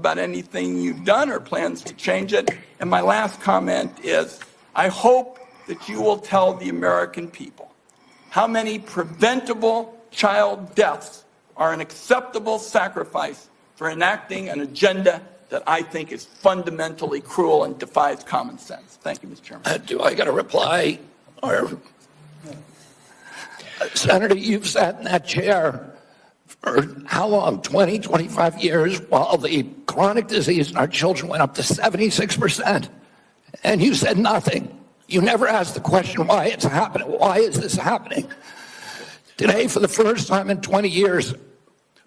about anything you've done or plans to change it. And my last comment is, I hope that you will tell the American people how many preventable child deaths are an acceptable sacrifice for enacting an agenda that I think is fundamentally cruel and defies common sense. Thank you, Mr. Chairman. Do I get a reply? Or, Senator, you've sat in that chair for how long? 20, 25 years, while the chronic disease in our children went up to 76%. And you said nothing. You never asked the question why it's happening. Why is this happening? Today, for the first time in 20 years,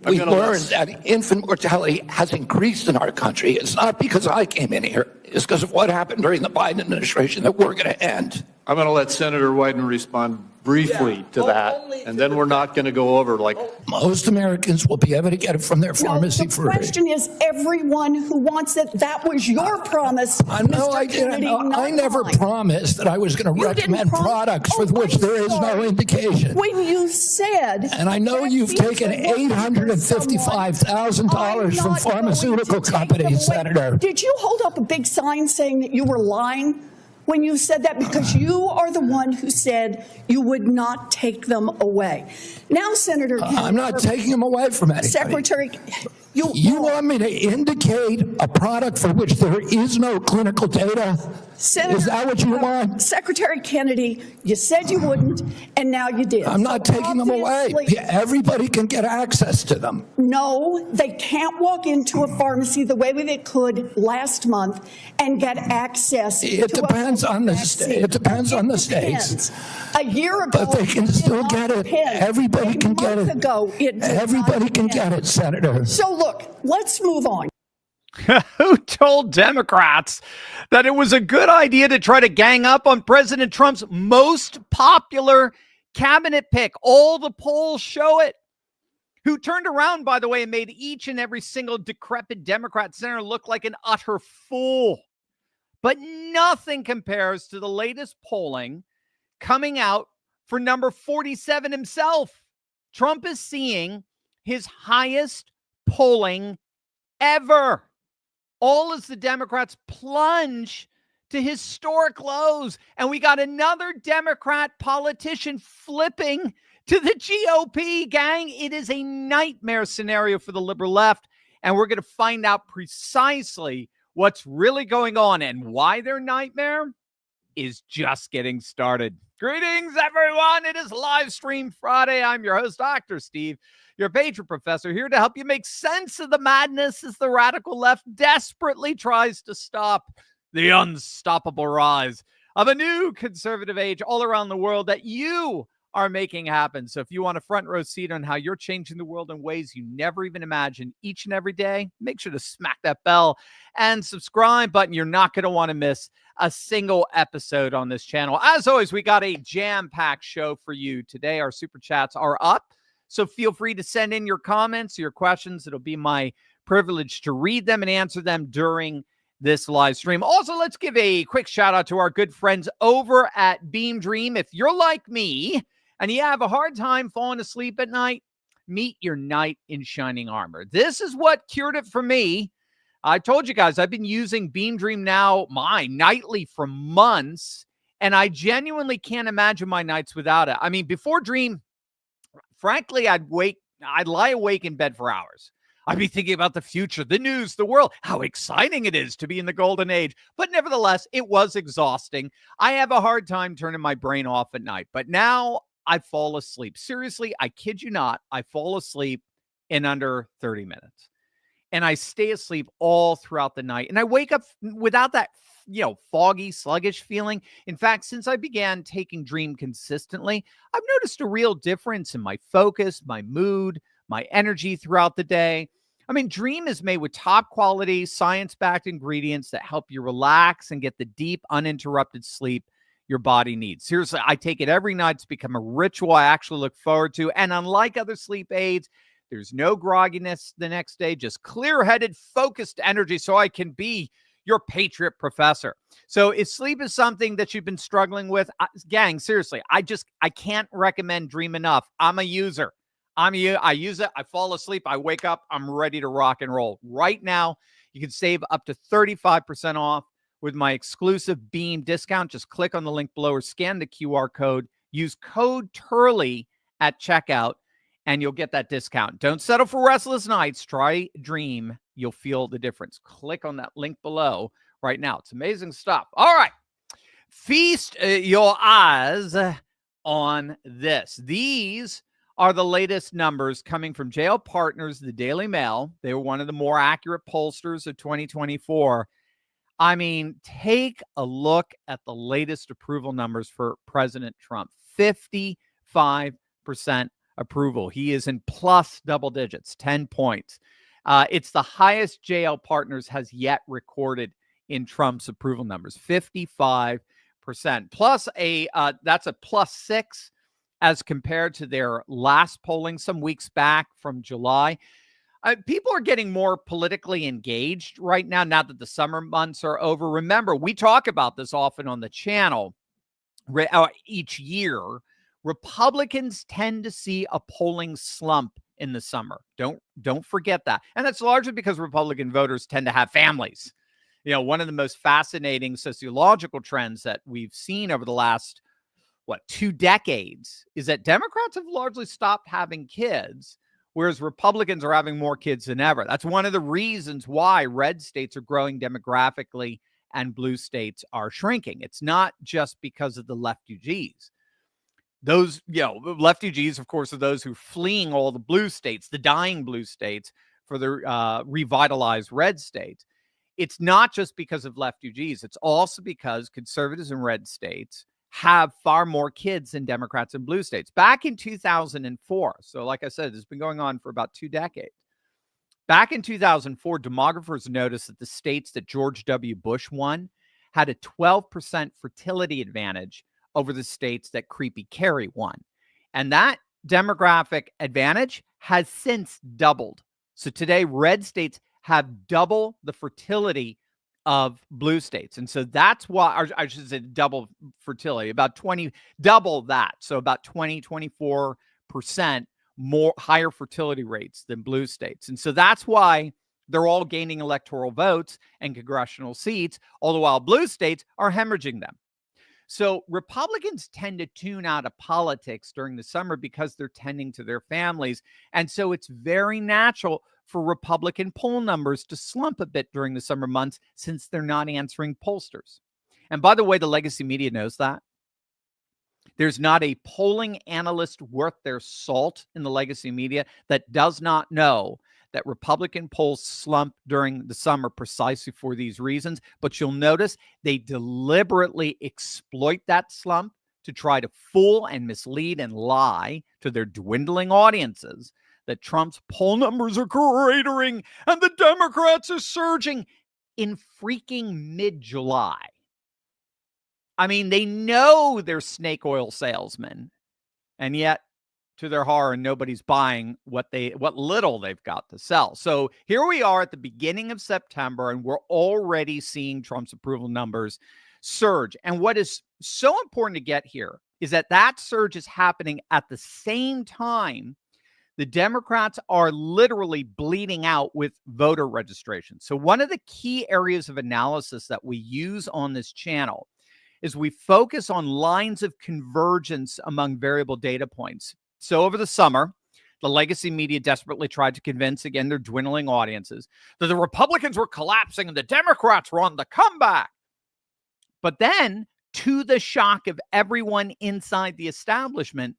we learned that infant mortality has increased in our country. It's not because I came in here. It's because of what happened during the Biden administration that we're going to end. I'm going to let Senator Wyden respond briefly to that, and then we're not going to go over like... Most Americans will be able to get it from their pharmacy the for free. The question is everyone who wants it. That was your promise. No, I didn't. I never promised that I was going to recommend products for which there is no indication. When you said... And I know you've taken $855,000 from pharmaceutical companies, Senator. Did you hold up a big sign saying that you were lying when you said that? Because you are the one who said you would not take them away. Now, Senator... I'm not taking them away from anybody. Secretary... You want me to indicate a product for which there is no clinical data? Senator, is that what you want? Secretary Kennedy, you said you wouldn't, and now you did. I'm not taking them away. Everybody can get access to them. No, they can't walk into a pharmacy the way they could last month and get access. It depends on the state. It depends on the states. A year ago, but they can still get it. Everybody can get it. Everybody can get it, Senator. So look, let's move on. Who told Democrats that it was a good idea to try to gang up on President Trump's most popular cabinet pick? All the polls show it. Who turned around, by the way, and made each and every single decrepit Democrat senator look like an utter fool. But nothing compares to the latest polling coming out for number 47 himself. Trump is seeing his highest polling ever. All as the Democrats plunge to historic lows. And we got another Democrat politician flipping to the GOP, gang. It is a nightmare scenario for the liberal left. And we're going to find out precisely what's really going on, and why their nightmare is just getting started. Greetings, everyone. It is Live Stream Friday. I'm your host, Dr. Steve, your Patriot Professor, here to help you make sense of the madness as the radical left desperately tries to stop the unstoppable rise of a new conservative age all around the world that you are making happen. So if you want a front row seat on how you're changing the world in ways you never even imagined each and every day, make sure to smack that bell and subscribe button. You're not going to want to miss a single episode on this channel. As always, we got a jam-packed show for you today. Our super chats are up, so feel free to send in your comments, your questions. It'll be my privilege to read them and answer them during this live stream. Also, let's give a quick shout out to our good friends over at Beam Dream. If you're like me and you have a hard time falling asleep at night, meet your knight in shining armor. This is what cured it for me. I told you guys, I've been using Beam Dream now, nightly for months, and I genuinely can't imagine my nights without it. I mean, before Dream, frankly, I'd lie awake in bed for hours. I'd be thinking about the future, the news, the world, how exciting it is to be in the golden age. But nevertheless, it was exhausting. I have a hard time turning my brain off at night, but now I fall asleep. Seriously, I kid you not, I fall asleep in under 30 minutes. And I stay asleep all throughout the night. And I wake up without that, foggy, sluggish feeling. In fact, since I began taking Dream consistently, I've noticed a real difference in my focus, my mood, my energy throughout the day. I mean, Dream is made with top quality, science-backed ingredients that help you relax and get the deep, uninterrupted sleep your body needs. Seriously, I take it every night. It's become a ritual I actually look forward to. And unlike other sleep aids, there's no grogginess the next day, just clear-headed, focused energy so I can be your Patriot Professor. So if sleep is something that you've been struggling with, gang, seriously, I can't recommend Dream enough. I'm a user. I use it. I fall asleep. I wake up. I'm ready to rock and roll. Right now, You can save up to 35% off with my exclusive Beam discount. Just click on the link below or scan the QR code. Use code Turley at checkout, and you'll get that discount. Don't settle for restless nights. Try Dream. You'll feel the difference. Click on that link below right now. It's amazing stuff. All right. Feast your eyes on this. These are the latest numbers coming from JL Partners, the Daily Mail. They were one of the more accurate pollsters of 2024. I mean, take a look at the latest approval numbers for President Trump. 55% approval. He is in plus double digits, 10 points. It's the highest JL Partners has yet recorded in Trump's approval numbers, 55%. Plus that's a plus 6 as compared to their last polling some weeks back from July. People are getting more politically engaged right now that the summer months are over. Remember, we talk about this often on the channel each year. Republicans tend to see a polling slump in the summer. Don't forget that. And that's largely because Republican voters tend to have families. You know, one of the most fascinating sociological trends that we've seen over the last, 2 decades is that Democrats have largely stopped having kids, whereas Republicans are having more kids than ever. That's one of the reasons why red states are growing demographically and blue states are shrinking. It's not just because of the leftugees. Those, leftugees, of course, are those who are fleeing all the blue states, the dying blue states, for the revitalized red states. It's not just because of leftugees. It's also because conservatives in red states have far more kids than Democrats in blue states. Back in 2004, so like I said, it's been going on for about 2 decades. Back in 2004, demographers noticed that the states that George W. Bush won had a 12% fertility advantage over the states that Creepy Carrie won. And that demographic advantage has since doubled. So today, red states have double the fertility of blue states. And so that's why, or I should say double fertility, double that. So about 24% more higher fertility rates than blue states. And so that's why they're all gaining electoral votes and congressional seats, all the while blue states are hemorrhaging them. So Republicans tend to tune out of politics during the summer because they're tending to their families. And so it's very natural for Republican poll numbers to slump a bit during the summer months since they're not answering pollsters. And by the way, the legacy media knows that. There's not a polling analyst worth their salt in the legacy media that does not know that Republican polls slump during the summer precisely for these reasons. But you'll notice they deliberately exploit that slump to try to fool and mislead and lie to their dwindling audiences that Trump's poll numbers are cratering and the Democrats are surging in freaking mid-July. I mean, they know they're snake oil salesmen, and yet, to their horror, nobody's buying what little they've got to sell. So here we are at the beginning of September, and we're already seeing Trump's approval numbers surge. And what is so important to get here is that surge is happening at the same time the Democrats are literally bleeding out with voter registration. So one of the key areas of analysis that we use on this channel is we focus on lines of convergence among variable data points. So over the summer, the legacy media desperately tried to convince, again, their dwindling audiences that the Republicans were collapsing and the Democrats were on the comeback. But then, to the shock of everyone inside the establishment,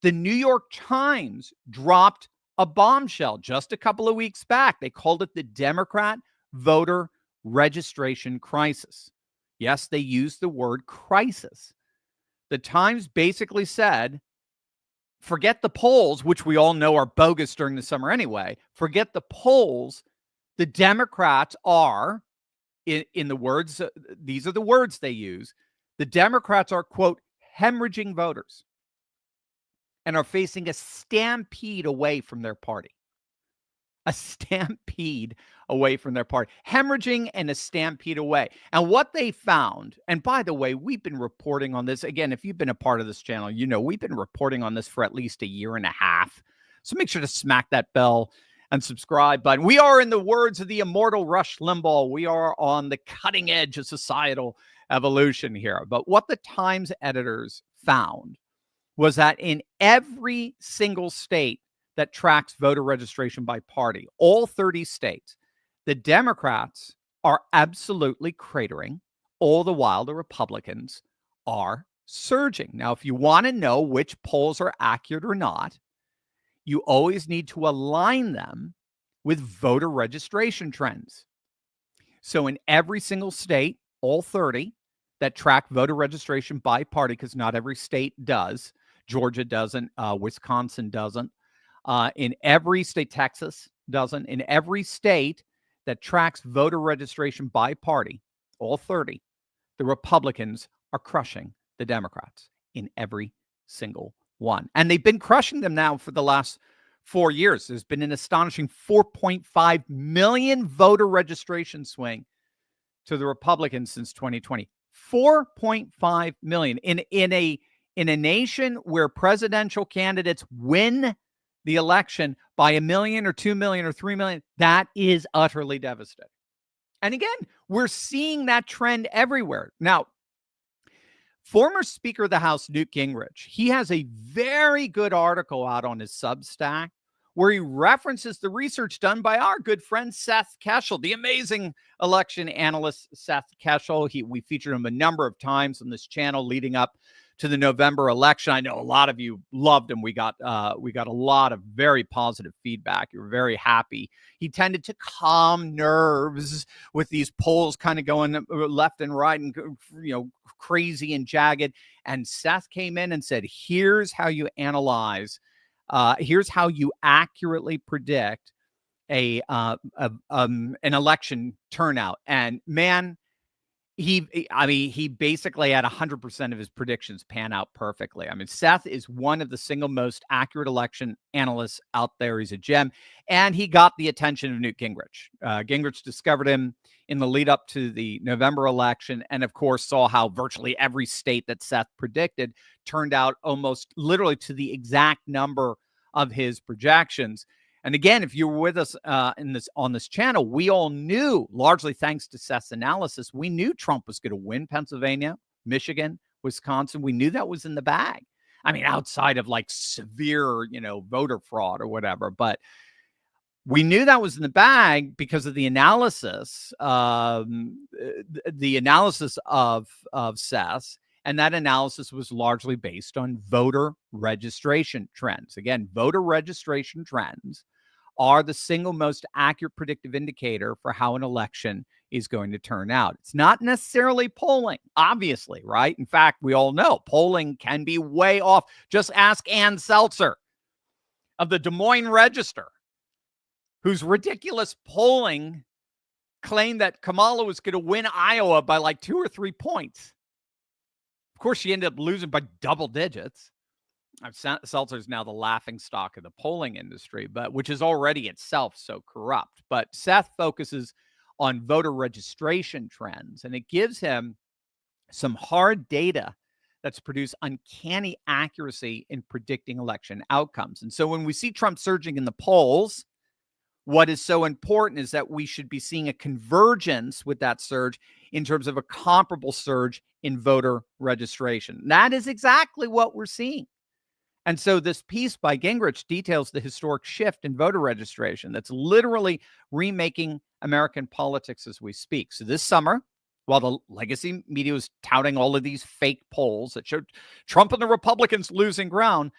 the New York Times dropped a bombshell just a couple of weeks back. They called it the Democrat voter registration crisis. Yes, they used the word crisis. The Times basically said, forget the polls, which we all know are bogus during the summer anyway. Forget the polls. The Democrats are, in the words, these are the words they use. The Democrats are, quote, hemorrhaging voters and are facing a stampede away from their party. A stampede away from their party. Hemorrhaging and a stampede away. And what they found, and by the way, we've been reporting on this. Again, if you've been a part of this channel, you know we've been reporting on this for at least a year and a half. So make sure to smack that bell and subscribe button. We are, in the words of the immortal Rush Limbaugh, we are on the cutting edge of societal evolution here. But what the Times editors found was that in every single state that tracks voter registration by party, all 30 states, the Democrats are absolutely cratering, all the while the Republicans are surging. Now, if you want to know which polls are accurate or not, you always need to align them with voter registration trends. So in every single state, all 30 that track voter registration by party, because not every state does, Georgia doesn't, Wisconsin doesn't, in every state, Texas doesn't, in every state that tracks voter registration by party, all 30, the Republicans are crushing the Democrats in every single one. And they've been crushing them now for the last 4 years. There's been an astonishing 4.5 million voter registration swing to the Republicans since 2020. 4.5 million in a nation where presidential candidates win the election by 1 million or 2 million or 3 million. That is utterly devastating. And again, we're seeing that trend everywhere. Now, former Speaker of the House, Newt Gingrich, he has a very good article out on his Substack where he references the research done by our good friend Seth Keshel, the amazing election analyst Seth Keshel. We featured him a number of times on this channel leading up to the November election. I know a lot of you loved him. We got a lot of very positive feedback. You were very happy. He tended to calm nerves with these polls kind of going left and right and, crazy and jagged. And Seth came in and said, here's how you analyze, here's how you accurately predict an election turnout. And man, he basically had 100% of his predictions pan out perfectly. I mean, Seth is one of the single most accurate election analysts out there. He's a gem, and he got the attention of Newt Gingrich. Gingrich discovered him in the lead up to the November election, and of course saw how virtually every state that Seth predicted turned out almost literally to the exact number of his projections. And again, if you were with us on this channel, we all knew, largely thanks to Seth's analysis, we knew Trump was going to win Pennsylvania, Michigan, Wisconsin. We knew that was in the bag. I mean, outside of like severe, voter fraud or whatever, but we knew that was in the bag because of the analysis, of Seth. And that analysis was largely based on voter registration trends. Again, voter registration trends are the single most accurate predictive indicator for how an election is going to turn out. It's not necessarily polling, obviously, right? In fact, we all know polling can be way off. Just ask Ann Seltzer of the Des Moines Register, whose ridiculous polling claimed that Kamala was going to win Iowa by like 2 or 3 points. Of course, she ended up losing by double digits. Seltzer is now the laughingstock of the polling industry, which is already itself so corrupt. But Seth focuses on voter registration trends, and it gives him some hard data that's produced uncanny accuracy in predicting election outcomes. And so when we see Trump surging in the polls, what is so important is that we should be seeing a convergence with that surge in terms of a comparable surge in voter registration. That is exactly what we're seeing. And so this piece by Gingrich details the historic shift in voter registration that's literally remaking American politics as we speak. So this summer, while the legacy media was touting all of these fake polls that showed Trump and the Republicans losing ground,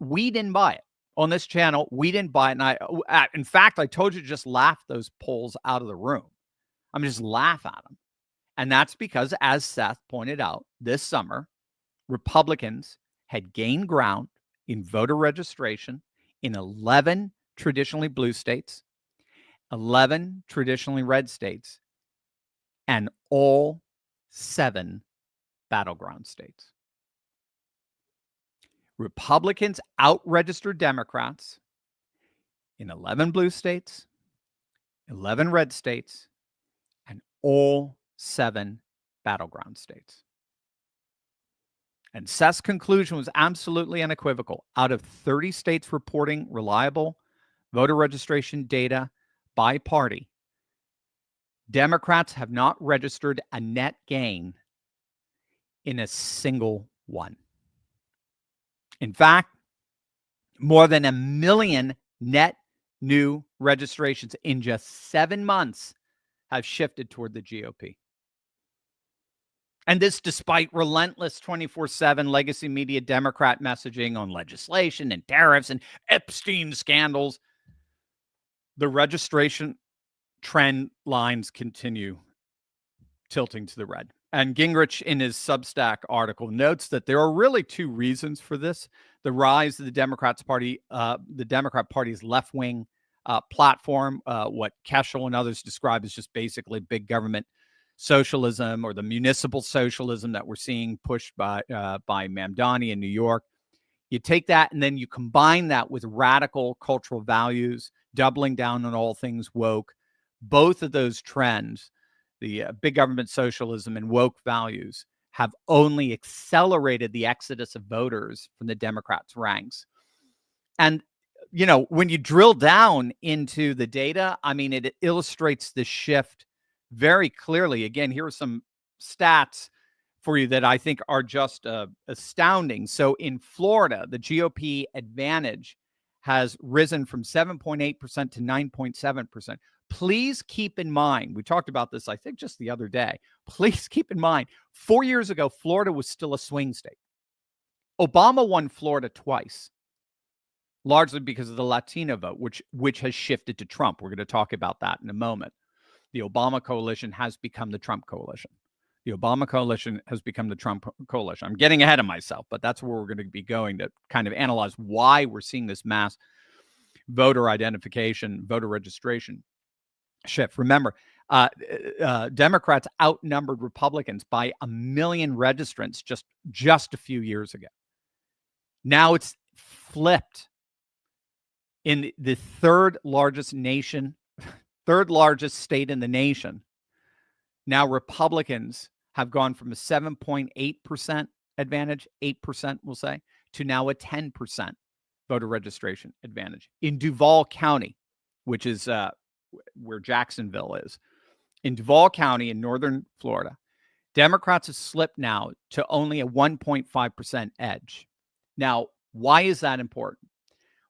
we didn't buy it. On this channel, we didn't buy it. And in fact, I told you to just laugh those polls out of the room. I'm just laugh at them. And that's because, as Seth pointed out, this summer, Republicans had gained ground in voter registration in 11 traditionally blue states, 11 traditionally red states, and all 7 battleground states. Republicans out-registered Democrats in 11 blue states, 11 red states, and all 7 battleground states. And Seth's conclusion was absolutely unequivocal. Out of 30 states reporting reliable voter registration data by party, Democrats have not registered a net gain in a single one. In fact, more than 1 million net new registrations in just 7 months have shifted toward the GOP. And this despite relentless 24/7 legacy media Democrat messaging on legislation and tariffs and Epstein scandals. The registration trend lines continue tilting to the red. And Gingrich, in his Substack article, notes that there are really two reasons for this: the rise of the Democrat Party's left-wing platform, what Keschel and others describe as just basically big government socialism, or the municipal socialism that we're seeing pushed by Mamdani in New York. You take that and then you combine that with radical cultural values, doubling down on all things woke. Both of those trends, the big government socialism and woke values, have only accelerated the exodus of voters from the Democrats' ranks. And, you know, when you drill down into the data, I mean, it illustrates the shift very clearly. Again, here are some stats for you that I think are just astounding. So in Florida, the GOP advantage has risen from 7.8% to 9.7%. Please keep in mind, we talked about this, I think, just the other day. Please keep in mind, 4 years ago, Florida was still a swing state. Obama won Florida twice, largely because of the Latino vote, which has shifted to Trump. We're going to talk about that in a moment. The Obama coalition has become the Trump coalition. The Obama coalition has become the Trump coalition. I'm getting ahead of myself, but that's where we're going to be going to kind of analyze why we're seeing this mass voter identification, voter registration shift. Remember, Democrats outnumbered Republicans by 1 million registrants just a few years ago. Now it's flipped. In the third largest state in the nation, now Republicans have gone from a 7.8% advantage, 8% we'll say, to now a 10% voter registration advantage. In Duval County, which is where Jacksonville is, in Duval County in northern Florida, Democrats have slipped now to only a 1.5% edge. Now, why is that important?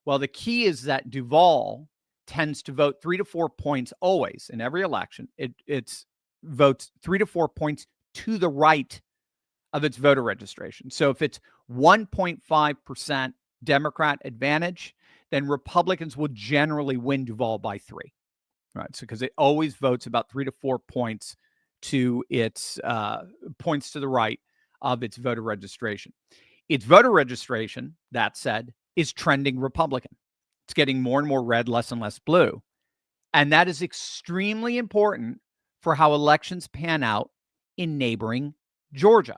Well, the key is that Duval tends to vote 3 to 4 points always in every election. It votes 3 to 4 points to the right of its voter registration. So if it's 1.5% Democrat advantage, then Republicans will generally win Duval by 3. Right? So because it always votes about 3 to 4 points to its points to the right of its voter registration. Its voter registration, that said, is trending Republican. It's getting more and more red, less and less blue. And that is extremely important for how elections pan out in neighboring Georgia.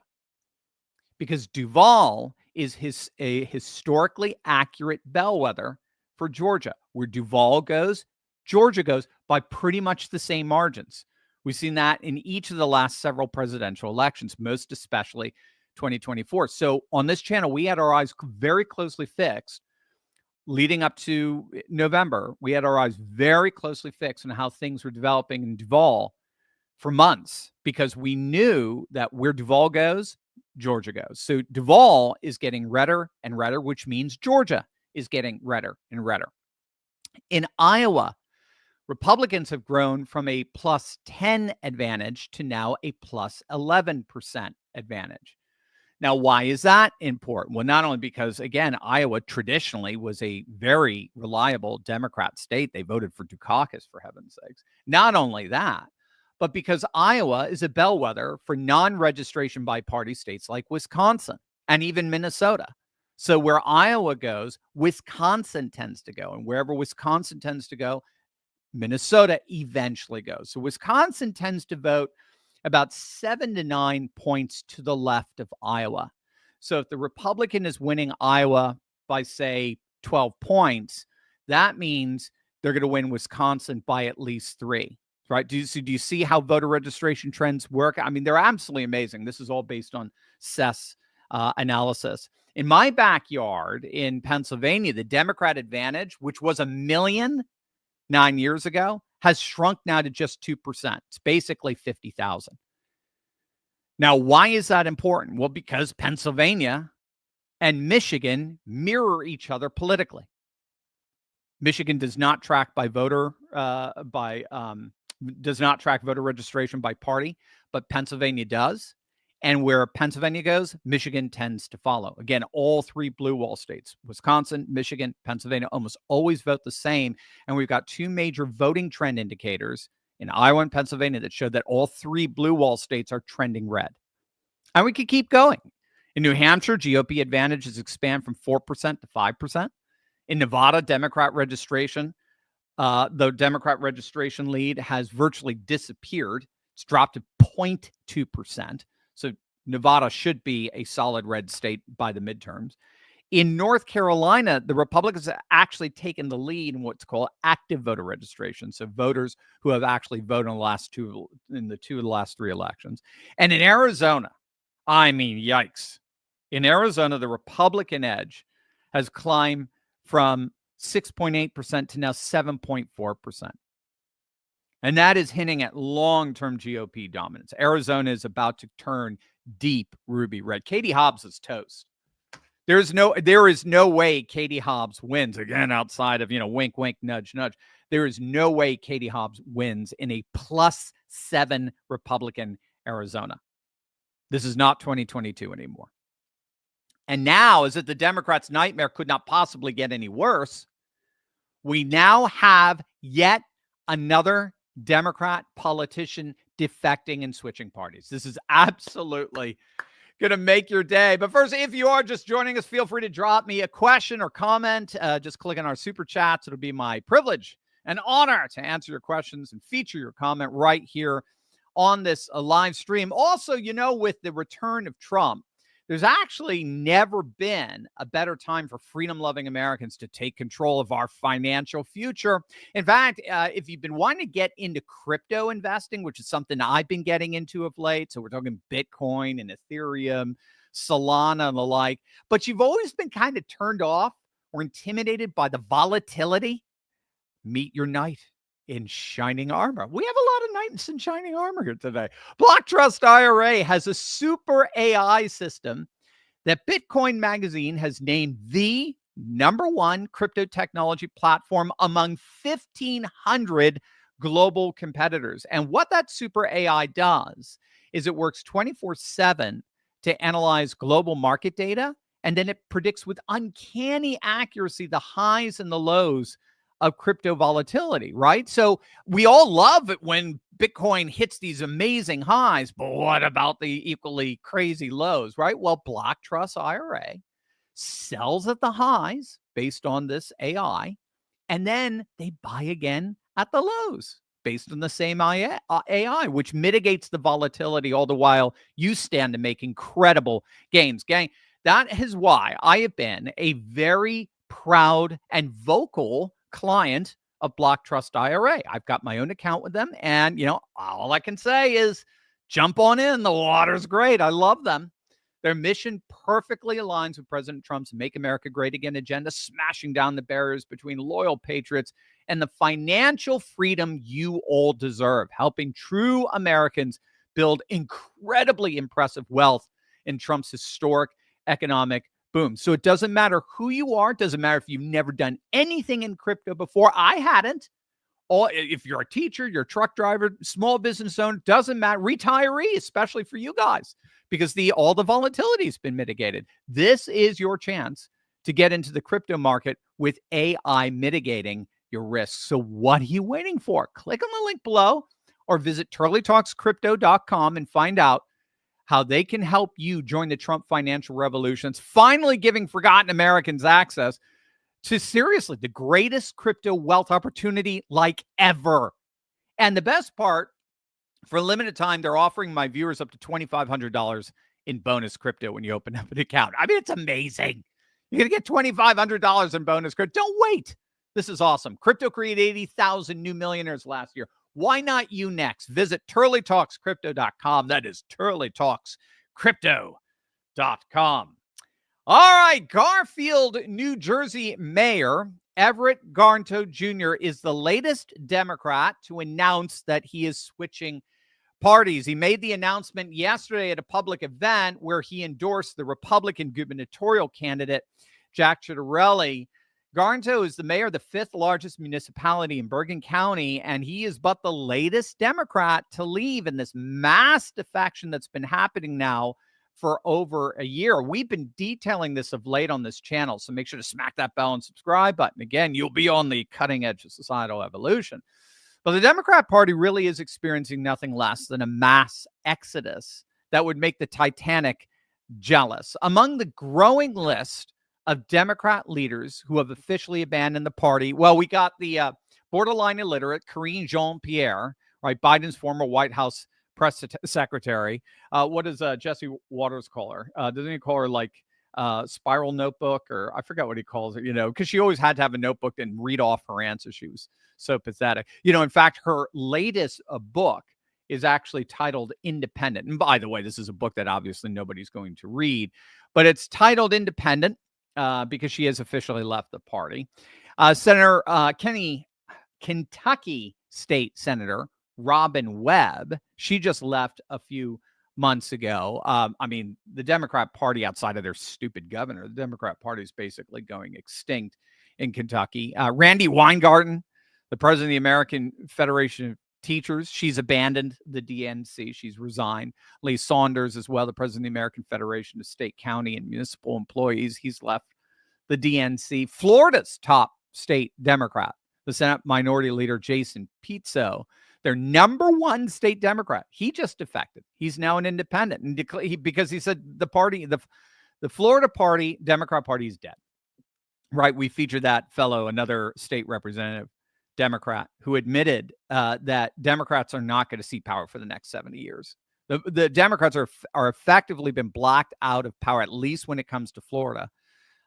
Because Duval is a historically accurate bellwether for Georgia. Where Duval goes, Georgia goes by pretty much the same margins. We've seen that in each of the last several presidential elections, most especially 2024. So on this channel, we had our eyes very closely fixed leading up to November. We had our eyes very closely fixed on how things were developing in Duval for months, because we knew that where Duval goes, Georgia goes. So Duval is getting redder and redder, which means Georgia is getting redder and redder. In Iowa, Republicans have grown from a plus 10 advantage to now a plus 11% advantage. Now, why is that important? Well, not only because, again, Iowa traditionally was a very reliable Democrat state. They voted for Dukakis, for heaven's sakes. Not only that, but because Iowa is a bellwether for non-registration by party states like Wisconsin and even Minnesota. So where Iowa goes, Wisconsin tends to go. And wherever Wisconsin tends to go, Minnesota eventually goes. So Wisconsin tends to vote about 7 to 9 points to the left of Iowa. So if the Republican is winning Iowa by, say, 12 points, that means they're going to win Wisconsin by at least 3. Right? Do you see how voter registration trends work? I mean, they're absolutely amazing. This is all based on CES analysis. In my backyard in Pennsylvania, the Democrat advantage, which was 1 million 9 years ago, has shrunk now to just 2%. It's basically 50,000. Now, why is that important? Well, because Pennsylvania and Michigan mirror each other politically. Michigan does not track by voter does not track voter registration by party, but Pennsylvania does. And where Pennsylvania goes, Michigan tends to follow. Again, all three blue wall states, Wisconsin, Michigan, Pennsylvania, almost always vote the same. And we've got two major voting trend indicators in Iowa and Pennsylvania that show that all three blue wall states are trending red. And we could keep going. In New Hampshire, GOP advantages expand from 4% to 5%. In Nevada, Democrat registration, the Democrat registration lead has virtually disappeared. It's dropped to 0.2%. So Nevada should be a solid red state by the midterms. In North Carolina, the Republicans have actually taken the lead in what's called active voter registration. So voters who have actually voted in the two of the last three elections. And in Arizona, I mean, yikes. In Arizona, the Republican edge has climbed from 6.8% to now 7.4%. And that is hinting at long-term GOP dominance. Arizona is about to turn deep ruby red. Katie Hobbs is toast. There is no way Katie Hobbs wins, again, outside of, wink, wink, nudge, nudge. There is no way Katie Hobbs wins in a +7 Republican Arizona. This is not 2022 anymore. And now, as if the Democrats' nightmare could not possibly get any worse, we now have yet another Democrat politician defecting and switching parties. This is absolutely going to make your day. But first, if you are just joining us, feel free to drop me a question or comment. Just click on our super chats. It'll be my privilege and honor to answer your questions and feature your comment right here on this live stream. Also, with the return of Trump, there's actually never been a better time for freedom-loving Americans to take control of our financial future. In fact, if you've been wanting to get into crypto investing, which is something I've been getting into of late, so we're talking Bitcoin and Ethereum, Solana and the like, but you've always been kind of turned off or intimidated by the volatility, meet your knight in shining armor. We have a lot of knights in shining armor here today. Block Trust IRA has a super AI system that Bitcoin Magazine has named the #1 crypto technology platform among 1,500 global competitors. And what that super AI does is it works 24/7 to analyze global market data, and then it predicts with uncanny accuracy the highs and the lows of crypto volatility, right? So we all love it when Bitcoin hits these amazing highs, but what about the equally crazy lows, right? Well, Block Trust IRA sells at the highs based on this AI, and then they buy again at the lows based on the same AI, which mitigates the volatility all the while you stand to make incredible gains. Gang, that is why I have been a very proud and vocal client of Block Trust IRA. I've got my own account with them, and all I can say is jump on in. The water's great. I love them. Their mission perfectly aligns with President Trump's Make America Great Again agenda, smashing down the barriers between loyal patriots and the financial freedom you all deserve, helping true Americans build incredibly impressive wealth in Trump's historic economic boom. So it doesn't matter who you are. It doesn't matter if you've never done anything in crypto before. I hadn't. Or if you're a teacher, you're a truck driver, small business owner, doesn't matter. Retiree, especially for you guys, because all the volatility has been mitigated. This is your chance to get into the crypto market with AI mitigating your risks. So what are you waiting for? Click on the link below or visit turleytalkscrypto.com and find out how they can help you join the Trump financial revolution. It's finally giving forgotten Americans access to, seriously, the greatest crypto wealth opportunity like ever. And the best part, for a limited time, they're offering my viewers up to $2,500 in bonus crypto when you open up an account. I mean, it's amazing. You're going to get $2,500 in bonus crypto. Don't wait. This is awesome. Crypto created 80,000 new millionaires last year. Why not you next? Visit turleytalkscrypto.com. That is turleytalkscrypto.com. All right, Garfield, New Jersey Mayor Everett Garnto Jr. is the latest Democrat to announce that he is switching parties. He made the announcement yesterday at a public event where he endorsed the Republican gubernatorial candidate, Jack Ciattarelli. Garnto is the mayor of the fifth largest municipality in Bergen County, and he is but the latest Democrat to leave in this mass defection that's been happening now for over a year. We've been detailing this of late on this channel, so make sure to smack that bell and subscribe button. Again, you'll be on the cutting edge of societal evolution. But the Democrat Party really is experiencing nothing less than a mass exodus that would make the Titanic jealous. Among the growing list of Democrat leaders who have officially abandoned the party, well, we got the borderline illiterate Karine Jean-Pierre, right? Biden's former White House press secretary. What does Jesse Waters call her? Doesn't he call her like spiral notebook, or I forgot what he calls it, because she always had to have a notebook and read off her answers. She was so pathetic. In fact, her latest book is actually titled Independent. And by the way, this is a book that obviously nobody's going to read, but it's titled Independent because she has officially left the party. Senator Kentucky State Senator Robin Webb, she just left a few months ago. The Democrat Party, outside of their stupid governor, the Democrat Party is basically going extinct in Kentucky. Randy Weingarten, the president of the American Federation of Teachers, she's abandoned the DNC. She's resigned. Lee Saunders as well, the president of the American Federation of State, County, and Municipal Employees. He's left the DNC. Florida's top state Democrat, the Senate Minority Leader Jason Pizzo, their number one state Democrat, he just defected. He's now an independent, and because he said the party, the Florida party, Democrat Party, is dead. Right? We featured that fellow, another state representative Democrat, who admitted that Democrats are not going to see power for the next 70 years. The Democrats are effectively been blocked out of power, at least when it comes to Florida,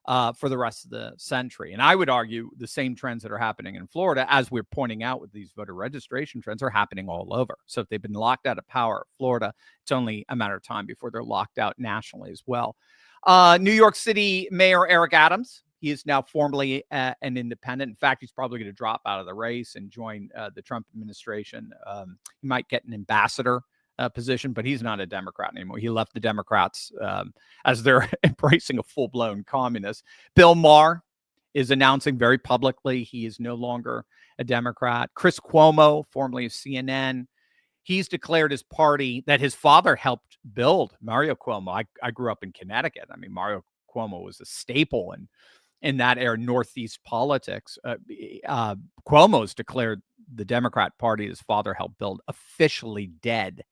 for the rest of the century. And I would argue the same trends that are happening in Florida, as we're pointing out with these voter registration trends, are happening all over. So if they've been locked out of power in Florida, it's only a matter of time before they're locked out nationally as well. New York City Mayor Eric Adams, he is now formally an independent. In fact, he's probably going to drop out of the race and join the Trump administration. He might get an ambassador position, but he's not a Democrat anymore. He left the Democrats as they're embracing a full-blown communist. Bill Maher is announcing very publicly he is no longer a Democrat. Chris Cuomo, formerly of CNN, he's declared his party that his father helped build. Mario Cuomo, I grew up in Connecticut. Mario Cuomo was a staple in that era, Northeast politics. Cuomo's declared the Democrat Party his father helped build officially dead.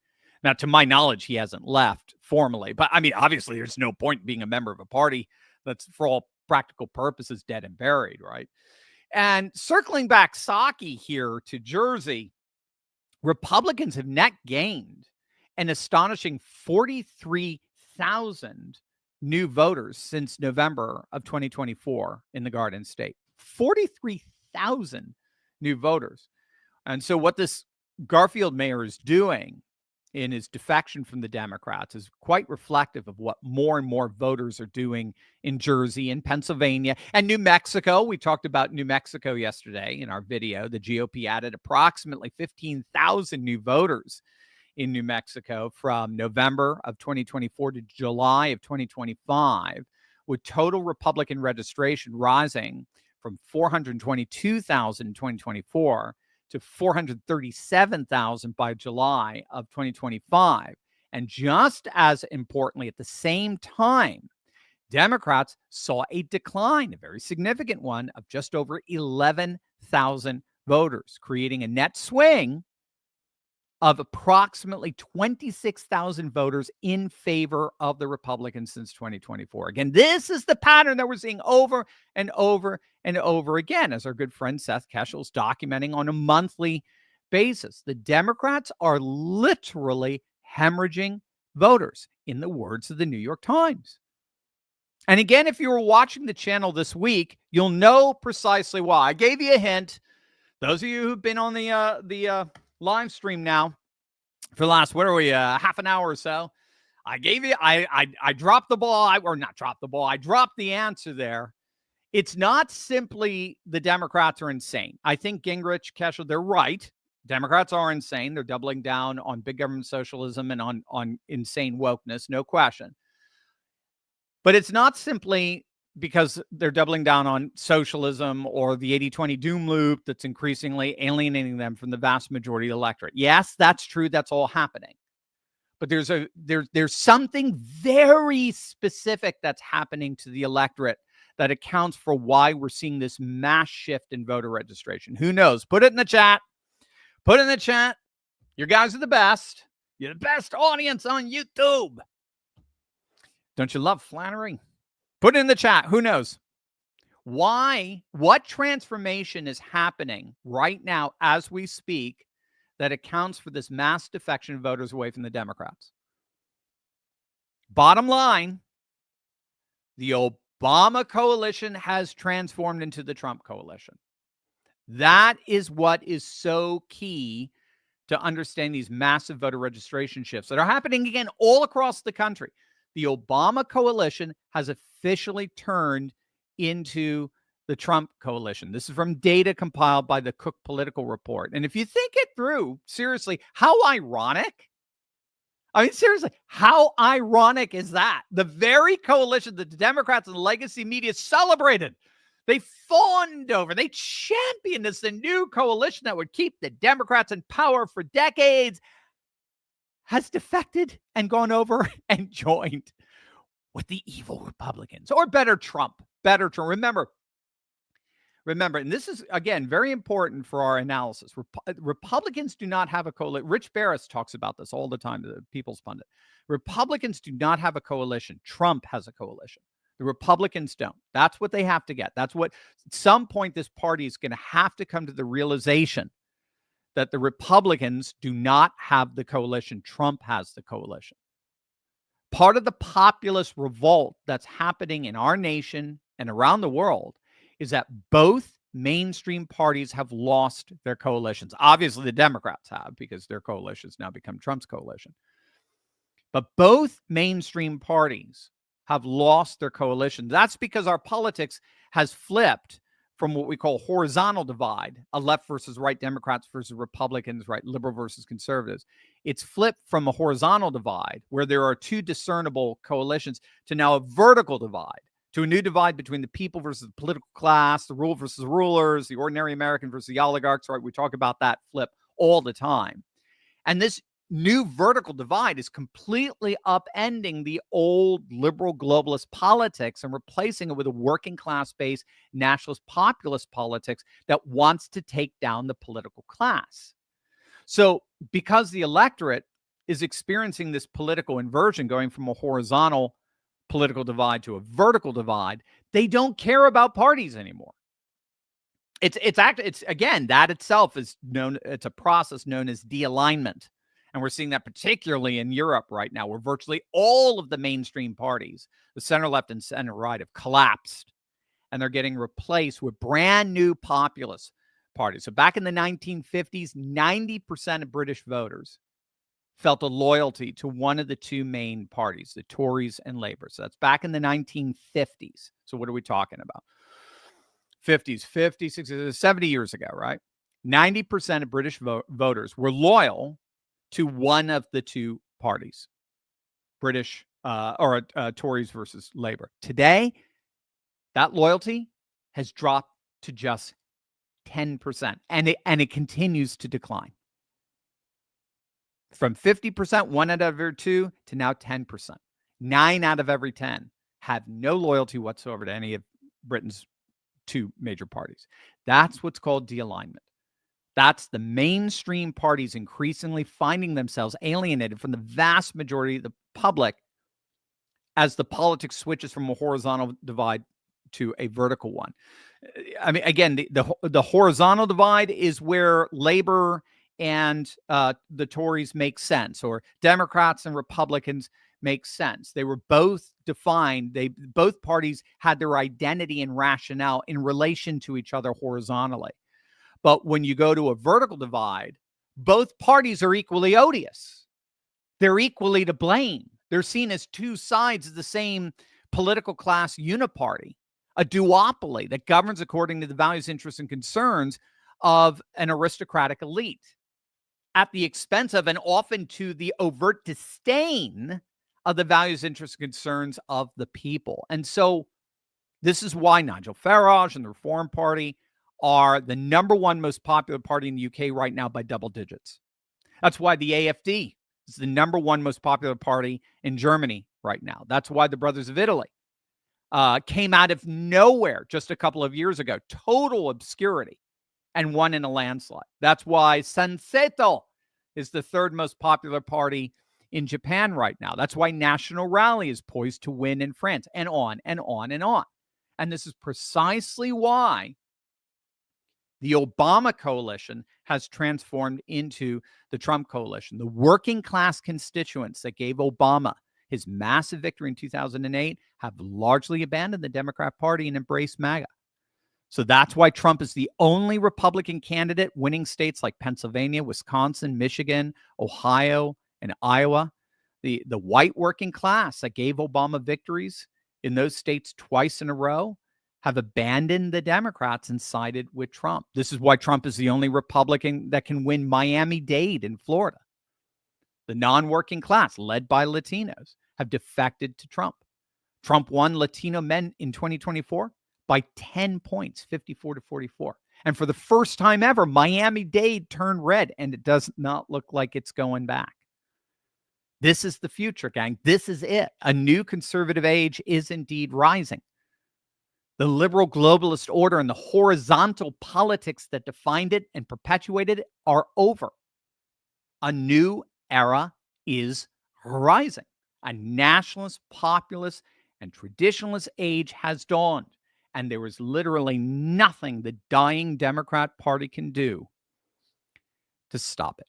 Now, to my knowledge, he hasn't left formally. But, obviously, there's no point in being a member of a party that's, for all practical purposes, dead and buried, right? And circling back Psaki here to Jersey, Republicans have net gained an astonishing 43,000 new voters since November of 2024 in the Garden State. 43,000 new voters. And so what this Garfield mayor is doing in his defection from the Democrats is quite reflective of what more and more voters are doing in Jersey and Pennsylvania and New Mexico. We talked about New Mexico yesterday in our video. The GOP added approximately 15,000 new voters in New Mexico from November of 2024 to July of 2025, with total Republican registration rising from 422,000 in 2024 to 437,000 by July of 2025. And just as importantly, at the same time, Democrats saw a decline, a very significant one, of just over 11,000 voters, creating a net swing of approximately 26,000 voters in favor of the Republicans since 2024. Again, this is the pattern that we're seeing over and over and over again, as our good friend Seth Keshel is documenting on a monthly basis. The Democrats are literally hemorrhaging voters, in the words of the New York Times. And again, if you were watching the channel this week, you'll know precisely why. I gave you a hint. Those of you who've been on the live stream now for the last, half an hour or so, I gave you, I dropped the ball, or not dropped the ball, I dropped the answer there. It's not simply the Democrats are insane. I think Gingrich, Keshel, they're right. Democrats are insane. They're doubling down on big government socialism and on insane wokeness, no question. But it's not simply because they're doubling down on socialism or the 80-20 doom loop that's increasingly alienating them from the vast majority of the electorate. Yes, that's true. That's all happening. But there's something very specific that's happening to the electorate that accounts for why we're seeing this mass shift in voter registration. Who knows? Put it in the chat. Put it in the chat. You guys are the best. You're the best audience on YouTube. Don't you love flattery? Put it in the chat. Who knows? Why? What transformation is happening right now as we speak that accounts for this mass defection of voters away from the Democrats? Bottom line, the Obama coalition has transformed into the Trump coalition. That is what is so key to understand these massive voter registration shifts that are happening again all across the country. The Obama coalition has officially turned into the Trump coalition. This is from data compiled by the Cook Political Report. And if you think it through, seriously, how ironic? I mean, seriously, how ironic is that? The very coalition that the Democrats and the legacy media celebrated, they fawned over, they championed as the new coalition that would keep the Democrats in power for decades, has defected and gone over and joined with the evil Republicans, or better, Trump. Remember, and this is, again, very important for our analysis. Republicans do not have a coalition. Rich Barris talks about this all the time, the People's Pundit. Republicans do not have a coalition. Trump has a coalition. The Republicans don't. That's what they have to get. That's what, at some point, this party is going to have to come to the realization that the Republicans do not have the coalition. Trump has the coalition. Part of the populist revolt that's happening in our nation and around the world is that both mainstream parties have lost their coalitions. Obviously, the Democrats have, because their coalitions now become Trump's coalition. But both mainstream parties have lost their coalition. That's because our politics has flipped from what we call horizontal divide, a left versus right, Democrats versus Republicans, right, liberal versus conservatives. It's flipped from a horizontal divide where there are two discernible coalitions to now a vertical divide, to a new divide between the people versus the political class, the rule versus the rulers, the ordinary American versus the oligarchs, right? We talk about that flip all the time. And this new vertical divide is completely upending the old liberal globalist politics and replacing it with a working class based nationalist populist politics that wants to take down the political class. So because the electorate is experiencing this political inversion, going from a horizontal political divide to a vertical divide, they don't care about parties anymore. It's again, that itself is known, it's a process known as de-alignment. And we're seeing that particularly in Europe right now, where virtually all of the mainstream parties, the center left and center right, have collapsed. And they're getting replaced with brand new populist parties. So back in the 1950s, 90% of British voters felt a loyalty to one of the two main parties, the Tories and Labour. So that's back in the 1950s. So what are we talking about? 50s, 50s, 60s, 70 years ago, right? 90% of British voters were loyal to one of the two parties, British Tories versus Labour. Today, that loyalty has dropped to just 10%, and it continues to decline. From 50%, 1 out of every 2, to now 10%. 9 out of every 10 have no loyalty whatsoever to any of Britain's two major parties. That's what's called de-alignment. That's the mainstream parties increasingly finding themselves alienated from the vast majority of the public as the politics switches from a horizontal divide to a vertical one. I mean, again, the horizontal divide is where Labor and the Tories make sense, or Democrats and Republicans make sense. They were both defined. Both parties had their identity and rationale in relation to each other horizontally. But when you go to a vertical divide, both parties are equally odious. They're equally to blame. They're seen as two sides of the same political class uniparty, a duopoly that governs according to the values, interests, and concerns of an aristocratic elite at the expense of and often to the overt disdain of the values, interests, and concerns of the people. And so this is why Nigel Farage and the Reform Party are the number one most popular party in the UK right now by double digits. That's why the AfD is the number one most popular party in Germany right now. That's why the Brothers of Italy came out of nowhere just a couple of years ago, total obscurity, and won in a landslide. That's why Sanseto is the third most popular party in Japan right now. That's why National Rally is poised to win in France, and on and on and on. And this is precisely why the Obama coalition has transformed into the Trump coalition. The working class constituents that gave Obama his massive victory in 2008 have largely abandoned the Democrat Party and embraced MAGA. So that's why Trump is the only Republican candidate winning states like Pennsylvania, Wisconsin, Michigan, Ohio, and Iowa. The white working class that gave Obama victories in those states twice in a row have abandoned the Democrats and sided with Trump. This is why Trump is the only Republican that can win Miami-Dade in Florida. The non-working class, led by Latinos, have defected to Trump. Trump won Latino men in 2024 by 10 points, 54-44. And for the first time ever, Miami-Dade turned red, and it does not look like it's going back. This is the future, gang. This is it. A new conservative age is indeed rising. The liberal globalist order and the horizontal politics that defined it and perpetuated it are over. A new era is rising. A nationalist, populist, and traditionalist age has dawned. And there is literally nothing the dying Democrat Party can do to stop it.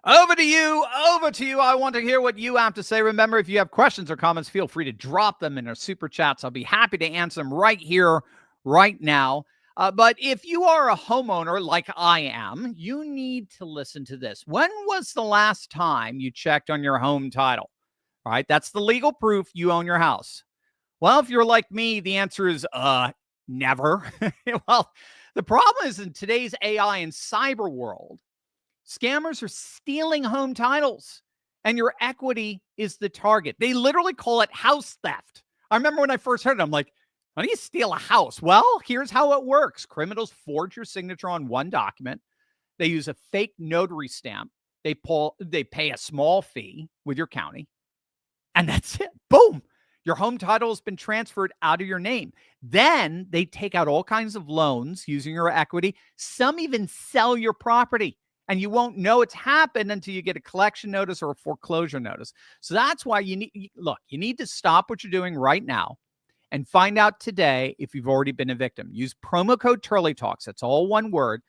Over to you. I want to hear what you have to say. Remember, if you have questions or comments, feel free to drop them in our super chats. I'll be happy to answer them right here, right now. But if you are a homeowner like I am, you need to listen to this. When was the last time you checked on your home title? All right, that's the legal proof you own your house. Well, if you're like me, the answer is never. Well, the problem is in today's AI and cyber world, scammers are stealing home titles, and your equity is the target. They literally call it house theft. I remember when I first heard it, I'm like, how do you steal a house? Well, here's how it works. Criminals forge your signature on one document. They use a fake notary stamp. They pay a small fee with your county, and that's it. Boom. Your home title has been transferred out of your name. Then they take out all kinds of loans using your equity. Some even sell your property. And you won't know it's happened until you get a collection notice or a foreclosure notice. So that's why you need to stop what you're doing right now and find out today if you've already been a victim. Use promo code Turley Talks. That's all one word,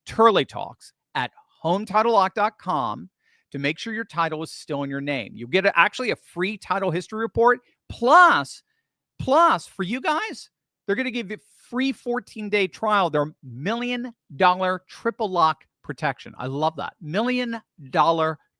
Turley Talks, at HometitleLock.com to make sure your title is still in your name. You'll get actually a free title history report. Plus, for you guys, they're going to give you a free 14-day trial. Their $1 million triple lock protection. I love that. $1 million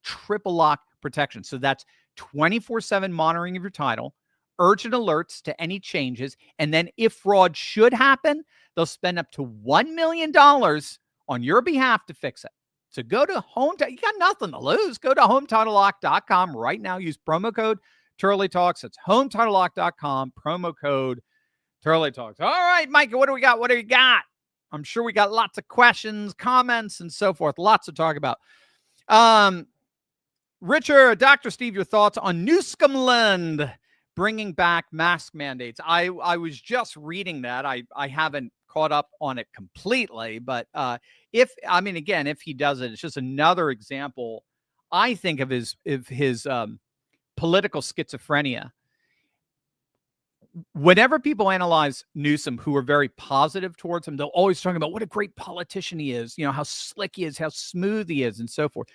triple lock protection. So that's 24/7 monitoring of your title, urgent alerts to any changes, and then if fraud should happen, they'll spend up to $1 million on your behalf to fix it. So go to you got nothing to lose. Go to HometitleLock.com right now. Use promo code Turley Talks. It's HometitleLock.com, promo code Turley Talks. All right, Micah, what do we got? What do you got? I'm sure we got lots of questions, comments, and so forth. Lots to talk about. Richard, Dr. Steve, your thoughts on Newscomland bringing back mask mandates. I was just reading that. I haven't caught up on it completely, but if he does it, it's just another example, I think, of his political schizophrenia. Whenever people analyze Newsom, who are very positive towards him, they'll always talk about what a great politician he is, how slick he is, how smooth he is, and so forth.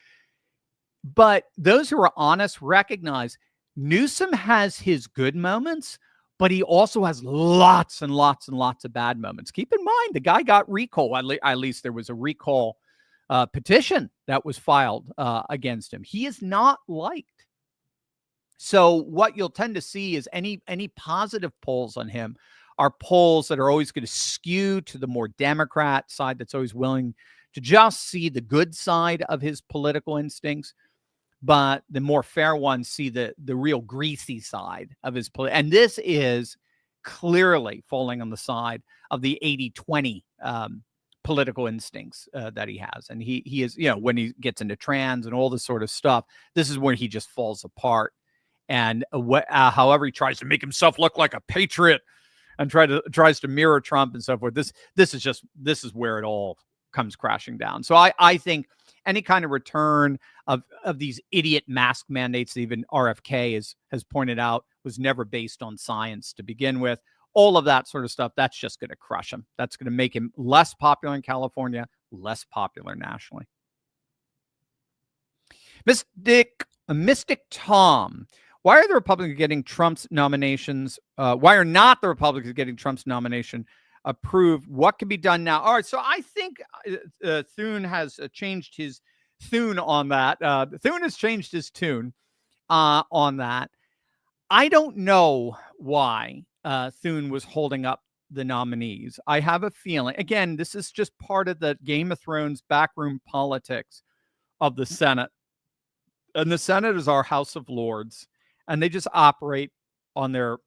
But those who are honest recognize Newsom has his good moments, but he also has lots and lots and lots of bad moments. Keep in mind, the guy got recall. At least there was a recall petition that was filed against him. He is not liked So what you'll tend to see is any positive polls on him are polls that are always going to skew to the more Democrat side, that's always willing to just see the good side of his political instincts. But the more fair ones see the real greasy side of his and this is clearly falling on the side of the 80-20 political instincts that he has. And he is, when he gets into trans and all this sort of stuff, this is where he just falls apart. And however he tries to make himself look like a patriot and tries to mirror Trump and so forth, this is where it all comes crashing down. So I think any kind of return of these idiot mask mandates, even RFK has pointed out, was never based on science to begin with. All of that sort of stuff, that's just going to crush him. That's going to make him less popular in California, less popular nationally. Mystic Tom, why are the Republicans getting Trump's nominations? Why are not the Republicans getting Trump's nomination approved? What can be done now? All right, so I think Thune has changed his tune on that. Thune has changed his tune on that. I don't know why Thune was holding up the nominees. I have a feeling, again, this is just part of the Game of Thrones backroom politics of the Senate. And the Senate is our House of Lords, and they just operate on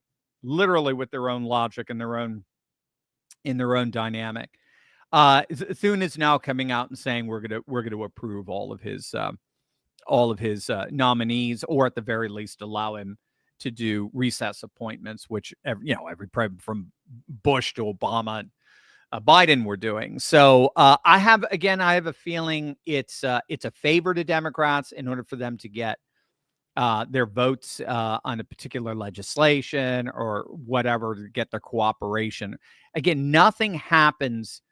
literally with their own logic and in their own dynamic. Thune is now coming out and saying we're gonna approve all of his nominees, or at the very least allow him to do recess appointments, which every from Bush to Obama and Biden were doing. So I have a feeling it's a favor to Democrats in order for them to get their votes on a particular legislation or whatever, to get their cooperation. Again, nothing happens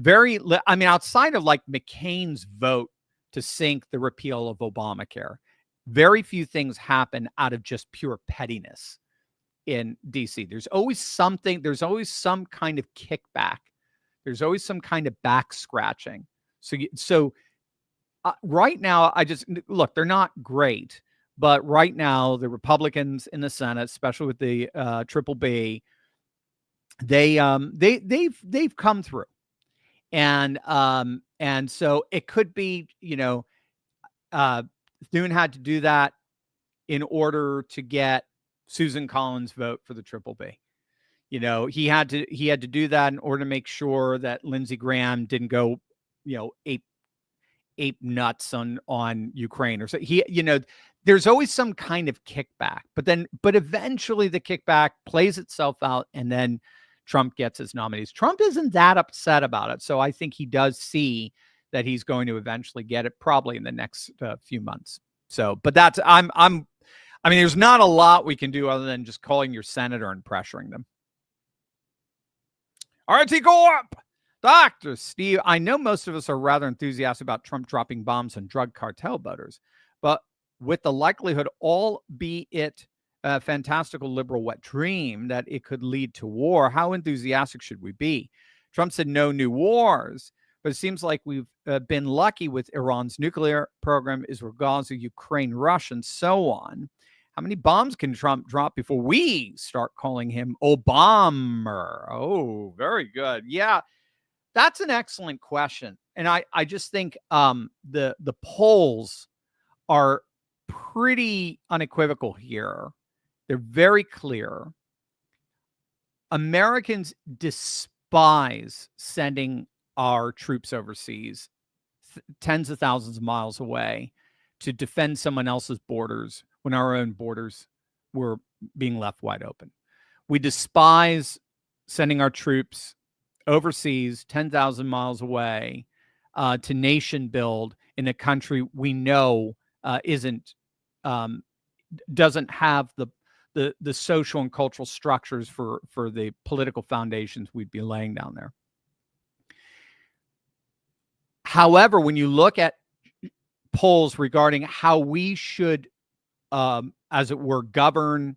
outside of like McCain's vote to sink the repeal of Obamacare, very few things happen out of just pure pettiness in DC. There's always something, there's always some kind of kickback. There's always some kind of back scratching. So right now, look, they're not great, but right now the Republicans in the Senate, especially with the Triple B, they've come through. And so it could be, Thune had to do that in order to get Susan Collins' vote for the Triple B. He had to do that in order to make sure that Lindsey Graham didn't go, ape nuts on Ukraine or so. There's always some kind of kickback, but eventually the kickback plays itself out, and then Trump gets his nominees. Trump isn't that upset about it, so I think he does see that he's going to eventually get it, probably in the next few months. So, but that's there's not a lot we can do other than just calling your senator and pressuring them. RT Corp, Dr. Steve, I know most of us are rather enthusiastic about Trump dropping bombs on drug cartel voters, but with the likelihood, albeit a fantastical liberal wet dream, that it could lead to war, how enthusiastic should we be? Trump said no new wars, but it seems like we've been lucky with Iran's nuclear program, Israel, Gaza, Ukraine, Russia, and so on. How many bombs can Trump drop before we start calling him Obama? Oh, very good. Yeah, that's an excellent question. And I just think the polls are pretty unequivocal here. They're very clear. Americans despise sending our troops overseas, tens of thousands of miles away, to defend someone else's borders when our own borders were being left wide open. We despise sending our troops overseas, 10,000 miles away, to nation build in a country we know doesn't have the social and cultural structures for the political foundations we'd be laying down there. However, when you look at polls regarding how we should, as it were, govern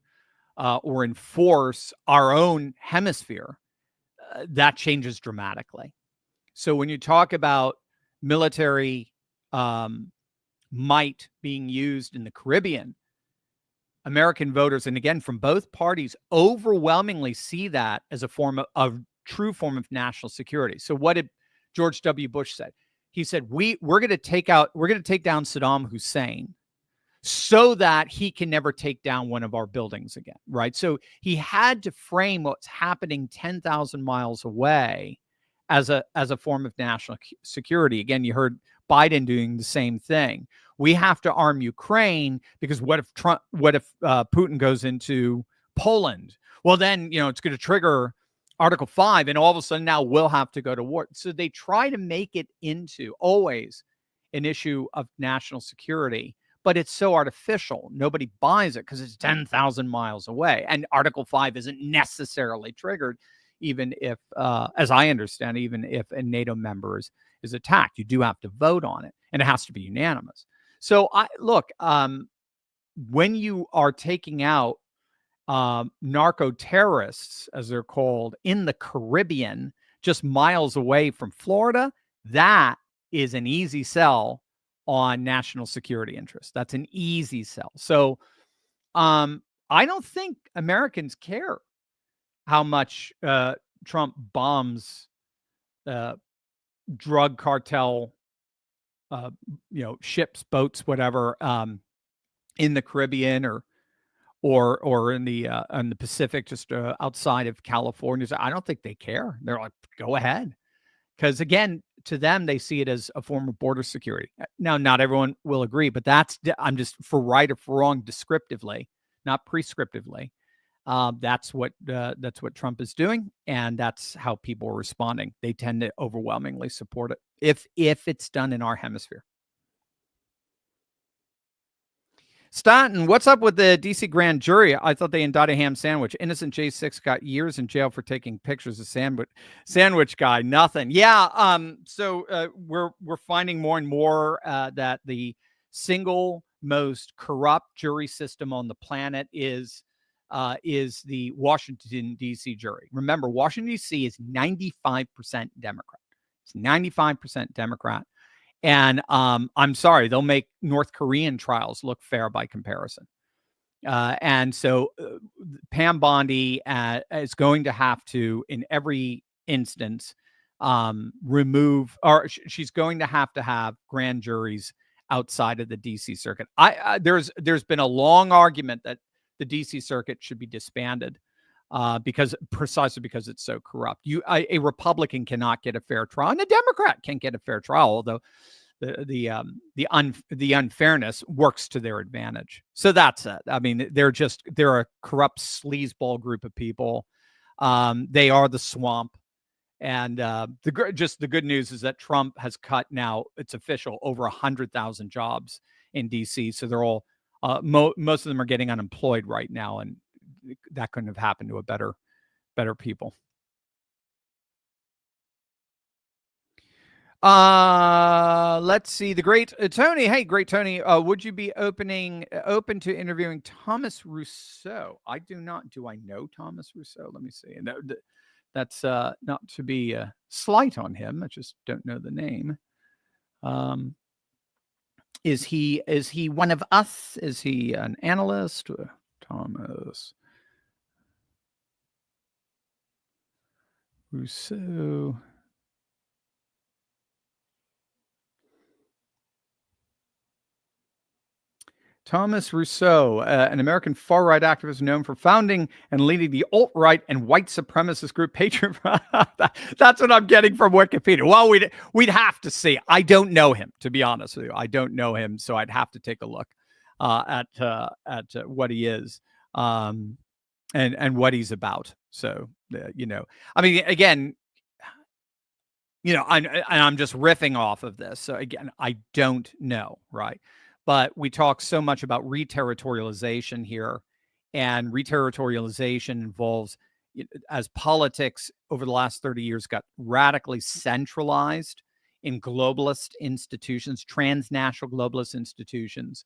or enforce our own hemisphere, that changes dramatically. So when you talk about military might being used in the Caribbean, American voters, and again, from both parties, overwhelmingly see that as a true form of national security. So what did George W. Bush say? He said, we're going to take down Saddam Hussein so that he can never take down one of our buildings again, right? So he had to frame what's happening 10,000 miles away as a form of national security. Again, you heard Biden doing the same thing. We have to arm Ukraine because what if Putin goes into Poland? Well, then, it's going to trigger Article 5, and all of a sudden now we'll have to go to war. So they try to make it into always an issue of national security, but it's so artificial. Nobody buys it because it's 10,000 miles away. And Article 5 isn't necessarily triggered, even if, as I understand, even if a NATO member is attacked. You do have to vote on it, and it has to be unanimous. So when you are taking out narco terrorists, as they're called, in the Caribbean, just miles away from Florida, that is an easy sell on national security interests. That's an easy sell. So I don't think Americans care how much Trump bombs drug cartel ships, boats, whatever, in the Caribbean or in the Pacific, just outside of California. I don't think they care. They're like, go ahead. Because again, to them, they see it as a form of border security. Now, not everyone will agree, but I'm just for right or for wrong descriptively, not prescriptively. That's what Trump is doing, and that's how people are responding. They tend to overwhelmingly support it if it's done in our hemisphere. Stanton, what's up with the DC grand jury? I thought they indicted a ham sandwich. Innocent J6 got years in jail for taking pictures of sandwich guy. Nothing. Yeah. So we're finding more and more that the single most corrupt jury system on the planet is the Washington D.C. jury. Remember, Washington D.C. is 95% Democrat. It's 95% Democrat. And I'm sorry, they'll make North Korean trials look fair by comparison. And so Pam Bondi is going to have to, in every instance, remove, or she's going to have grand juries outside of the D.C. circuit. There's been a long argument that the D.C. circuit should be disbanded precisely because it's so corrupt. A Republican cannot get a fair trial, and a Democrat can't get a fair trial, although the unfairness works to their advantage. So that's it. I mean, they're a corrupt sleazeball group of people. They are the swamp. And the good news is that Trump has cut now, it's official, over 100,000 jobs in DC. So they're all most of them are getting unemployed right now, and that couldn't have happened to a better people. Let's see. The great Tony. Hey, great Tony. Would you be open to interviewing Thomas Rousseau? I do not. Do I know Thomas Rousseau? Let me see. And that's not to be a slight on him. I just don't know the name. Is he one of us? Is he an analyst? Thomas Rousseau. Thomas Rousseau, an American far-right activist known for founding and leading the alt-right and white supremacist group Patriot. That's what I'm getting from Wikipedia. Well, we'd have to see. I don't know him, to be honest with you. I don't know him, so I'd have to take a look at what he is and what he's about. So, I mean, again, I'm just riffing off of this. So again, I don't know, right? But we talk so much about reterritorialization here, and reterritorialization involves, as politics over the last 30 years got radically centralized in globalist institutions, transnational globalist institutions,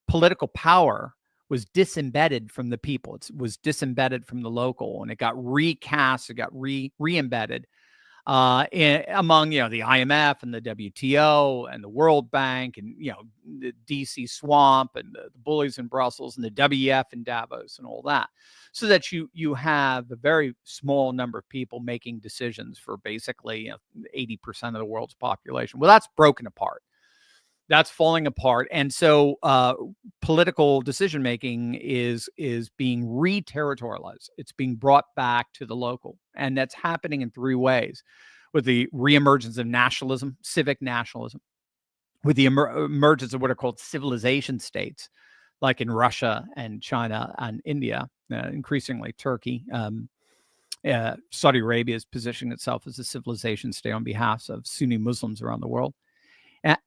political power was disembedded from the people. It was disembedded from the local, and it got recast, it got re-embedded among, the IMF and the WTO and the World Bank and, the DC swamp and the bullies in Brussels and the WEF in Davos and all that, so that you have a very small number of people making decisions for basically 80% of the world's population. Well, that's broken apart. That's falling apart. And so political decision making is being re-territorialized. It's being brought back to the local. And that's happening in three ways: with the reemergence of nationalism, civic nationalism, with the emergence of what are called civilization states, like in Russia and China and India, increasingly Turkey. Saudi Arabia is positioning itself as a civilization state on behalf of Sunni Muslims around the world.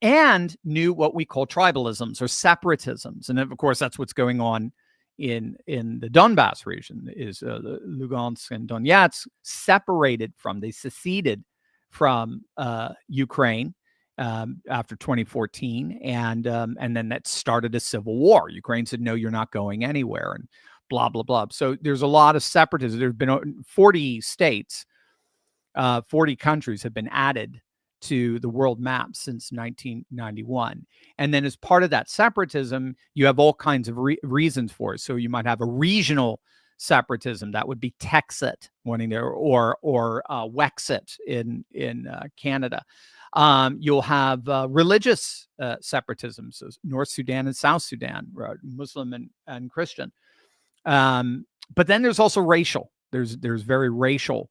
And new what we call tribalisms or separatisms. And of course, that's what's going on in the Donbass region, is Lugansk and Donetsk they seceded from Ukraine after 2014. And then that started a civil war. Ukraine said, no, you're not going anywhere, and blah, blah, blah. So there's a lot of separatism. There's been 40 states, 40 countries have been added to the world map since 1991. And then as part of that separatism, you have all kinds of reasons for it. So you might have a regional separatism. That would be Texit wanting to, or Wexit in Canada. You'll have religious separatism, so North Sudan and South Sudan, Muslim and Christian. But then there's also racial. There's very racial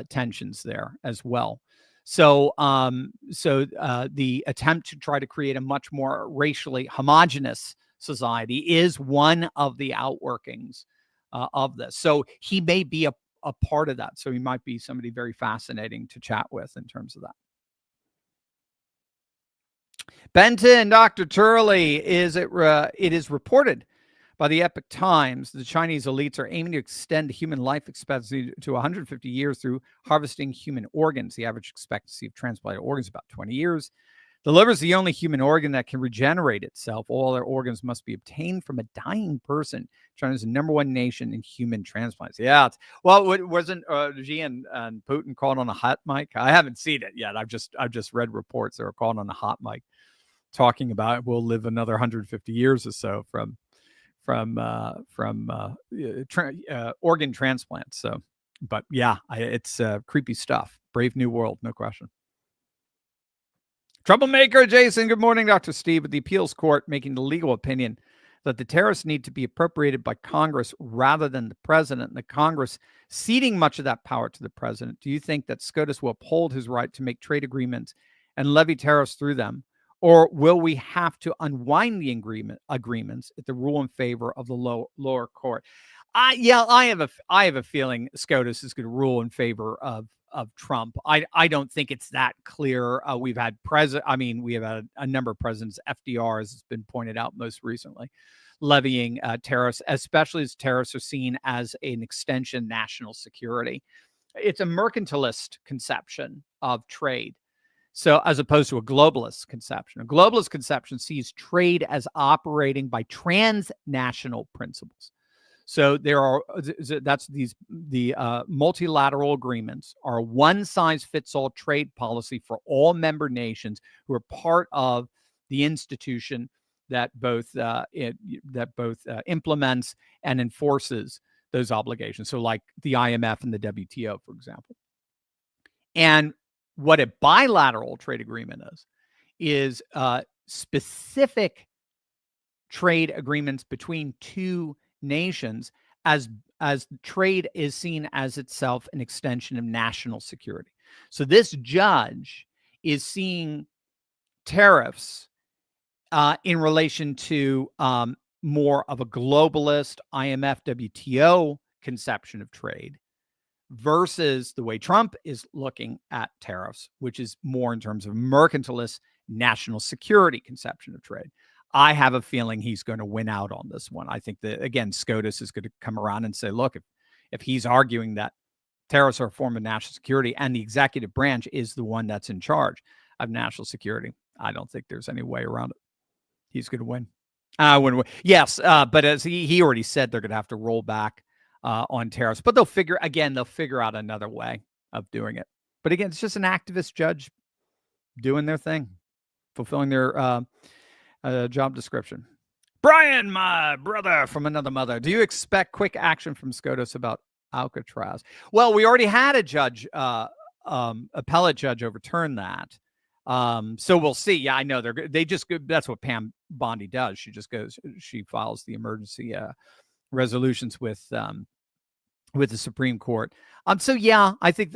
tensions there as well. So the attempt to try to create a much more racially homogenous society is one of the outworkings of this. So he may be a part of that. So he might be somebody very fascinating to chat with in terms of that. Benton, Dr. Turley, it is reported by the Epoch Times the Chinese elites are aiming to extend human life expectancy to 150 years through harvesting human organs. The average expectancy of transplanted organs is about 20 years. The liver is the only human organ that can regenerate itself. All other organs must be obtained from a dying person. China is the number one nation in human transplants. Yeah. Wasn't Xi and Putin called on a hot mic? I haven't seen it yet. I've just read reports they were called on a hot mic talking about we'll live another 150 years or so from organ transplants. So, but yeah, it's creepy stuff. Brave new world, no question. Troublemaker Jason, good morning, Dr. Steve. With the appeals court making the legal opinion that the tariffs need to be appropriated by Congress rather than the president, and the Congress ceding much of that power to the president, do you think that SCOTUS will uphold his right to make trade agreements and levy tariffs through them? Or will we have to unwind the agreements if the rule in favor of the lower court? I have a feeling SCOTUS is going to rule in favor of Trump. I don't think it's that clear. We have had a number of presidents, FDR, as has been pointed out most recently, levying tariffs, especially as tariffs are seen as an extension of national security. It's a mercantilist conception of trade. So as opposed to a globalist conception. A globalist conception sees trade as operating by transnational principles. So the multilateral agreements are a one-size-fits-all trade policy for all member nations who are part of the institution that both implements and enforces those obligations. So like the IMF and the WTO, for example. And what a bilateral trade agreement is specific trade agreements between two nations as trade is seen as itself an extension of national security. So this judge is seeing tariffs in relation to more of a globalist IMF WTO conception of trade versus the way Trump is looking at tariffs, which is more in terms of mercantilist national security conception of trade. I have a feeling he's going to win out on this one. I think that, again, SCOTUS is going to come around and say, look, if he's arguing that tariffs are a form of national security and the executive branch is the one that's in charge of national security, I don't think there's any way around it. He's going to win. Yes, but as he already said, they're going to have to roll back on tariffs, but they'll figure out another way of doing it. But again, it's just an activist judge doing their thing, fulfilling their job description. Brian, my brother from another mother, do you expect quick action from SCOTUS about Alcatraz? Well, we already had a judge, appellate judge, overturn that. So we'll see. Yeah, I know that's what Pam Bondi does. She files the emergency resolutions with the Supreme Court. So yeah, I think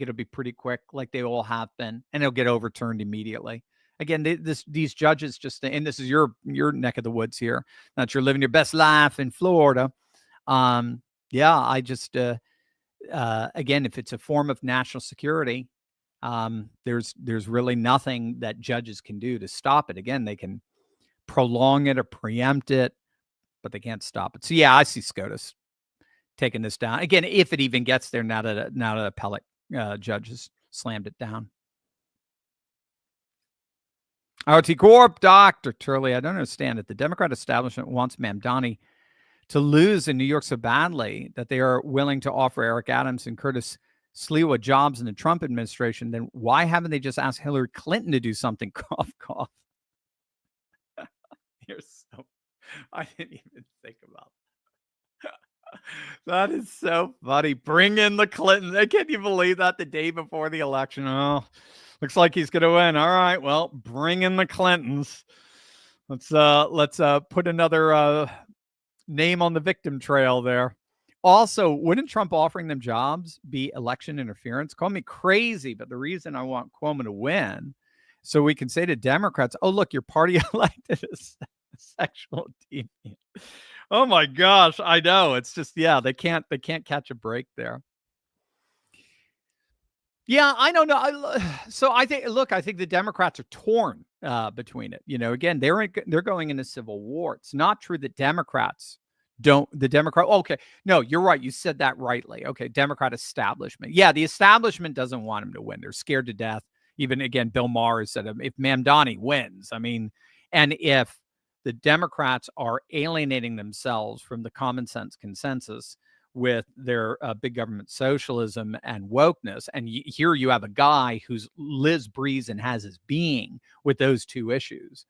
it'll be pretty quick, like they all have been, and it'll get overturned immediately. Again, these judges and this is your neck of the woods here, that you're living your best life in Florida. Yeah, I just again, if it's a form of national security, there's really nothing that judges can do to stop it. Again, they can prolong it or preempt it, but they can't stop it. So yeah, I see SCOTUS taking this down again, if it even gets there. Now that appellate judge has slammed it down. RT Corp, Dr. Turley, I don't understand it. The Democrat establishment wants Mamdani to lose in New York so badly that they are willing to offer Eric Adams and Curtis Sliwa jobs in the Trump administration. Then why haven't they just asked Hillary Clinton to do something? Cough, cough. I didn't even think about that. That is so funny. Bring in the Clintons. Can you believe that the day before the election? Oh, looks like he's going to win. All right, well, bring in the Clintons. Let's put another name on the victim trail there. Also, wouldn't Trump offering them jobs be election interference? Call me crazy, but the reason I want Cuomo to win, so we can say to Democrats, "Oh, look, your party elected a sexual deviant." Oh my gosh, I know. It's just, yeah, they can't catch a break there. Yeah, I don't know. So I think the Democrats are torn between it. Again, they're going into civil war. It's not true that Democrats don't. Okay, no, you're right. You said that rightly. Okay, Democrat establishment. Yeah, the establishment doesn't want him to win. They're scared to death. Even again, Bill Maher said, if Mamdani wins, and if the Democrats are alienating themselves from the common sense consensus with their big government socialism and wokeness. And here you have a guy who's lives, breathes, and has his being with those two issues.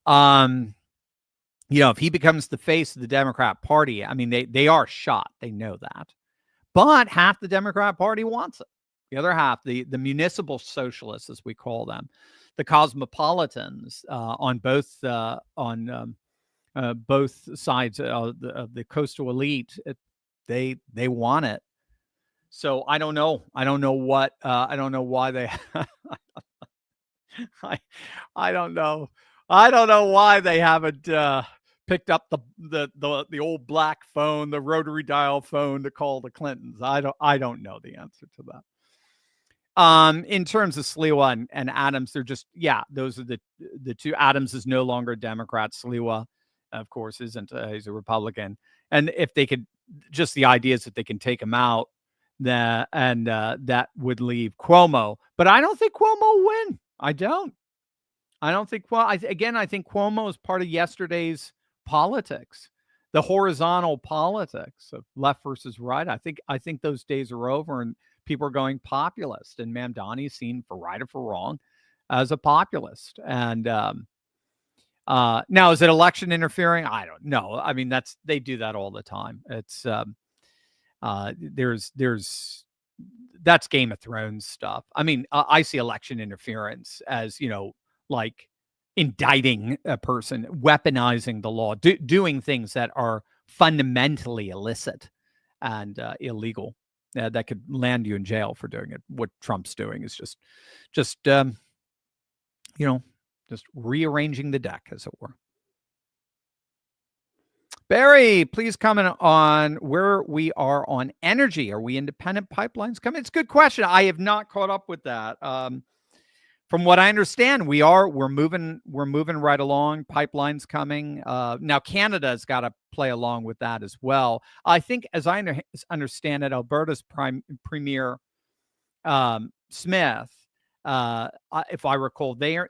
If he becomes the face of the Democrat Party, they are shot. They know that. But half the Democrat Party wants it. The other half, the municipal socialists, as we call them, the cosmopolitans on both sides of the coastal elite, they want it. So I don't know. I don't know why they. I don't know. I don't know why they haven't picked up the old black phone, the rotary dial phone, to call the Clintons. I don't know the answer to that. In terms of Sliwa and Adams, they're just, those are the two. Adams is no longer a Democrat. Sliwa, of course, isn't. He's a Republican. And if they could, just the idea is that they can take him out, that would leave Cuomo. But I don't think Cuomo will win. I don't think. Well, I think Cuomo is part of yesterday's politics, the horizontal politics of left versus right. I think those days are over, and people are going populist, and Mamdani is seen, for right or for wrong, as a populist. And now, is it election interfering? I don't know. They do that all the time. It's that's Game of Thrones stuff. I see election interference as, like indicting a person, weaponizing the law, doing things that are fundamentally illicit and illegal. That could land you in jail for doing it. What Trump's doing is just rearranging the deck, as it were. Barry, please comment on where we are on energy. Are we independent pipelines coming? It's a good question. I have not caught up with that. From what I understand, we're moving right along. Pipelines coming. Now Canada's got to play along with that as well. I think, as I understand it, Alberta's Premier Smith, if I recall, they're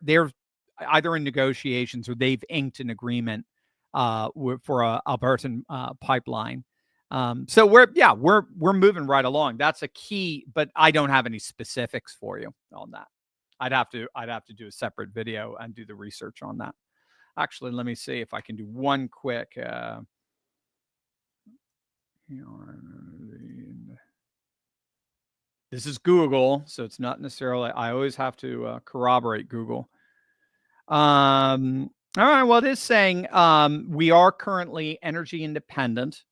either in negotiations or they've inked an agreement for a Albertan pipeline So we're moving right along. That's a key, but I don't have any specifics for you on that. I'd have to do a separate video and do the research on that. Actually, let me see if I can do one quick. This is Google, so it's not necessarily. I always have to corroborate Google. All right. Well, it is saying we are currently energy independent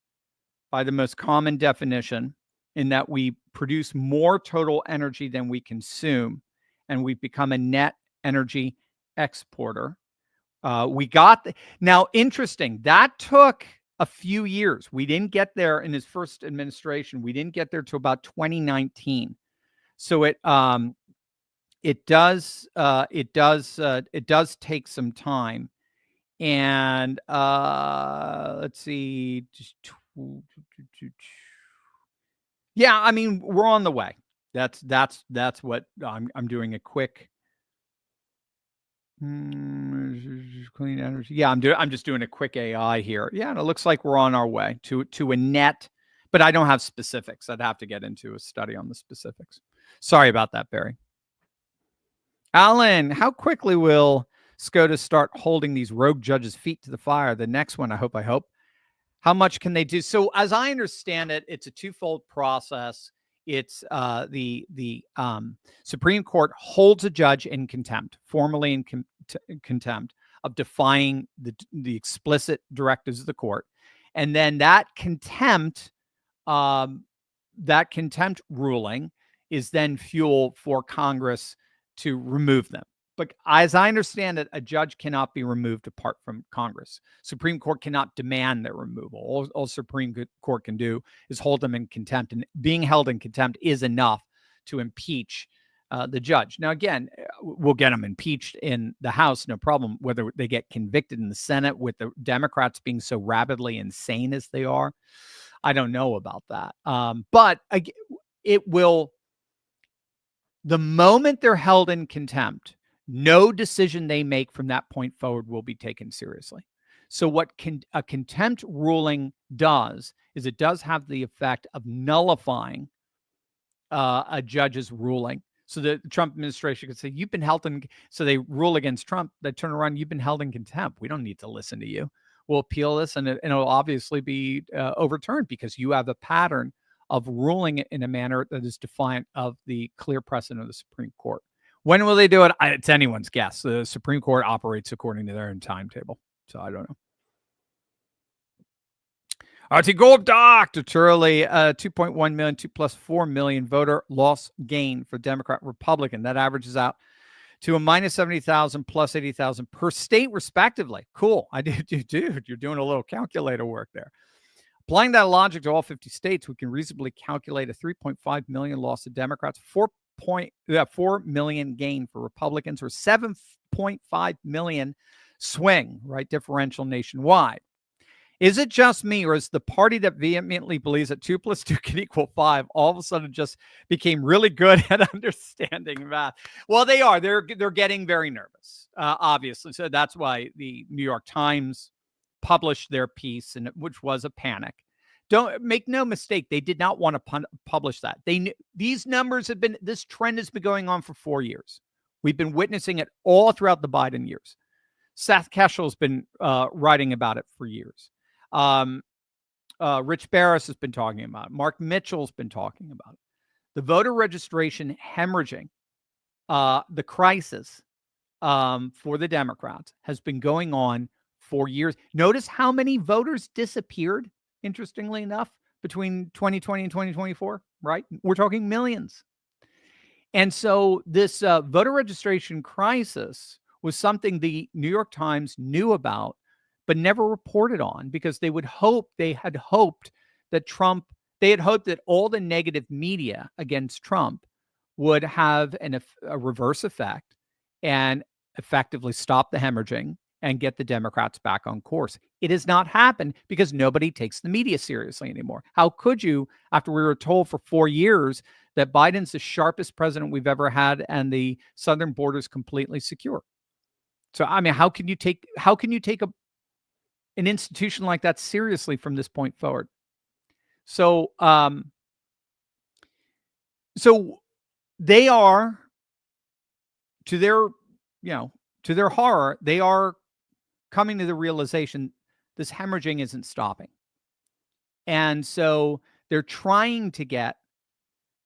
by the most common definition, in that we produce more total energy than we consume, and we've become a net energy exporter. Now, interesting, that took a few years. We didn't get there in his first administration. We didn't get there till about 2019. So it does take some time. And let's see. Yeah, I mean, we're on the way. That's what I'm doing a quick clean energy. Yeah, I'm just doing a quick AI here. Yeah, and it looks like we're on our way to a net, but I don't have specifics. I'd have to get into a study on the specifics. Sorry about that, Barry. Alan, how quickly will SCOTUS start holding these rogue judges' feet to the fire? The next one, I hope. How much can they do? So as I understand it, it's a twofold process. It's the Supreme Court holds a judge in contempt, formally in contempt of defying the explicit directives of the court. And then that contempt ruling is then fuel for Congress to remove them. But as I understand it, a judge cannot be removed apart from Congress. Supreme Court cannot demand their removal. All Supreme Court can do is hold them in contempt, and being held in contempt is enough to impeach the judge. Now, again, we'll get them impeached in the House, no problem. Whether they get convicted in the Senate, with the Democrats being so rabidly insane as they are, I don't know about that. But it will, the moment they're held in contempt, no decision they make from that point forward will be taken seriously. So what a contempt ruling does is it does have the effect of nullifying a judge's ruling. So the Trump administration could say, you've been held in, so they rule against Trump, they turn around, you've been held in contempt. We don't need to listen to you. We'll appeal this, and it'll obviously be overturned because you have a pattern of ruling in a manner that is defiant of the clear precedent of the Supreme Court. When will they do it? It's anyone's guess. The Supreme Court operates according to their own timetable. So I don't know. RT Gold Dr. Turley, 2.1 million, 2 plus 4 million voter loss gain for Democrat Republican. That averages out to a minus 70,000 plus 80,000 per state, respectively. Cool. Dude, you're doing a little calculator work there. Applying that logic to all 50 states, we can reasonably calculate a 3.5 million loss to Democrats, 4 million gain for Republicans, or 7.5 million swing, right? Differential nationwide. Is it just me, or is the party that vehemently believes that 2 plus 2 can equal 5 all of a sudden just became really good at understanding math? Well, they are. They're getting very nervous, obviously. So that's why the New York Times published their piece, which was a panic. Don't make no mistake. They did not want to publish that. They knew these numbers have been, this trend has been going on for 4 years. We've been witnessing it all throughout the Biden years. Seth Keshel's been writing about it for years. Rich Barris has been talking about it. Mark Mitchell's been talking about it. The voter registration hemorrhaging, the crisis for the Democrats has been going on for years. Notice how many voters disappeared, interestingly enough, between 2020 and 2024, right? We're talking millions. And so this voter registration crisis was something the New York Times knew about, but never reported on, because they had hoped that all the negative media against Trump would have a reverse effect and effectively stop the hemorrhaging and get the Democrats back on course. It has not happened because nobody takes the media seriously anymore. How could you, after we were told for 4 years that Biden's the sharpest president we've ever had and the southern border is completely secure? So, I mean, how can you take an institution like that seriously from this point forward? So, so they are, to their, to their horror, they are coming to the realization this hemorrhaging isn't stopping. And so they're trying to get,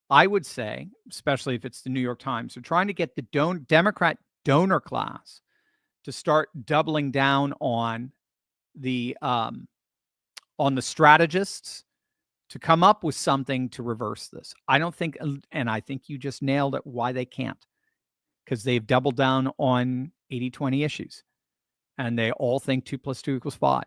I would say, especially if it's the New York Times, they're trying to get the Democrat donor class to start doubling down on the strategists to come up with something to reverse this. I don't think, and I think you just nailed it, why they can't. Because they've doubled down on 80-20 issues. And they all think 2 + 2 = 5.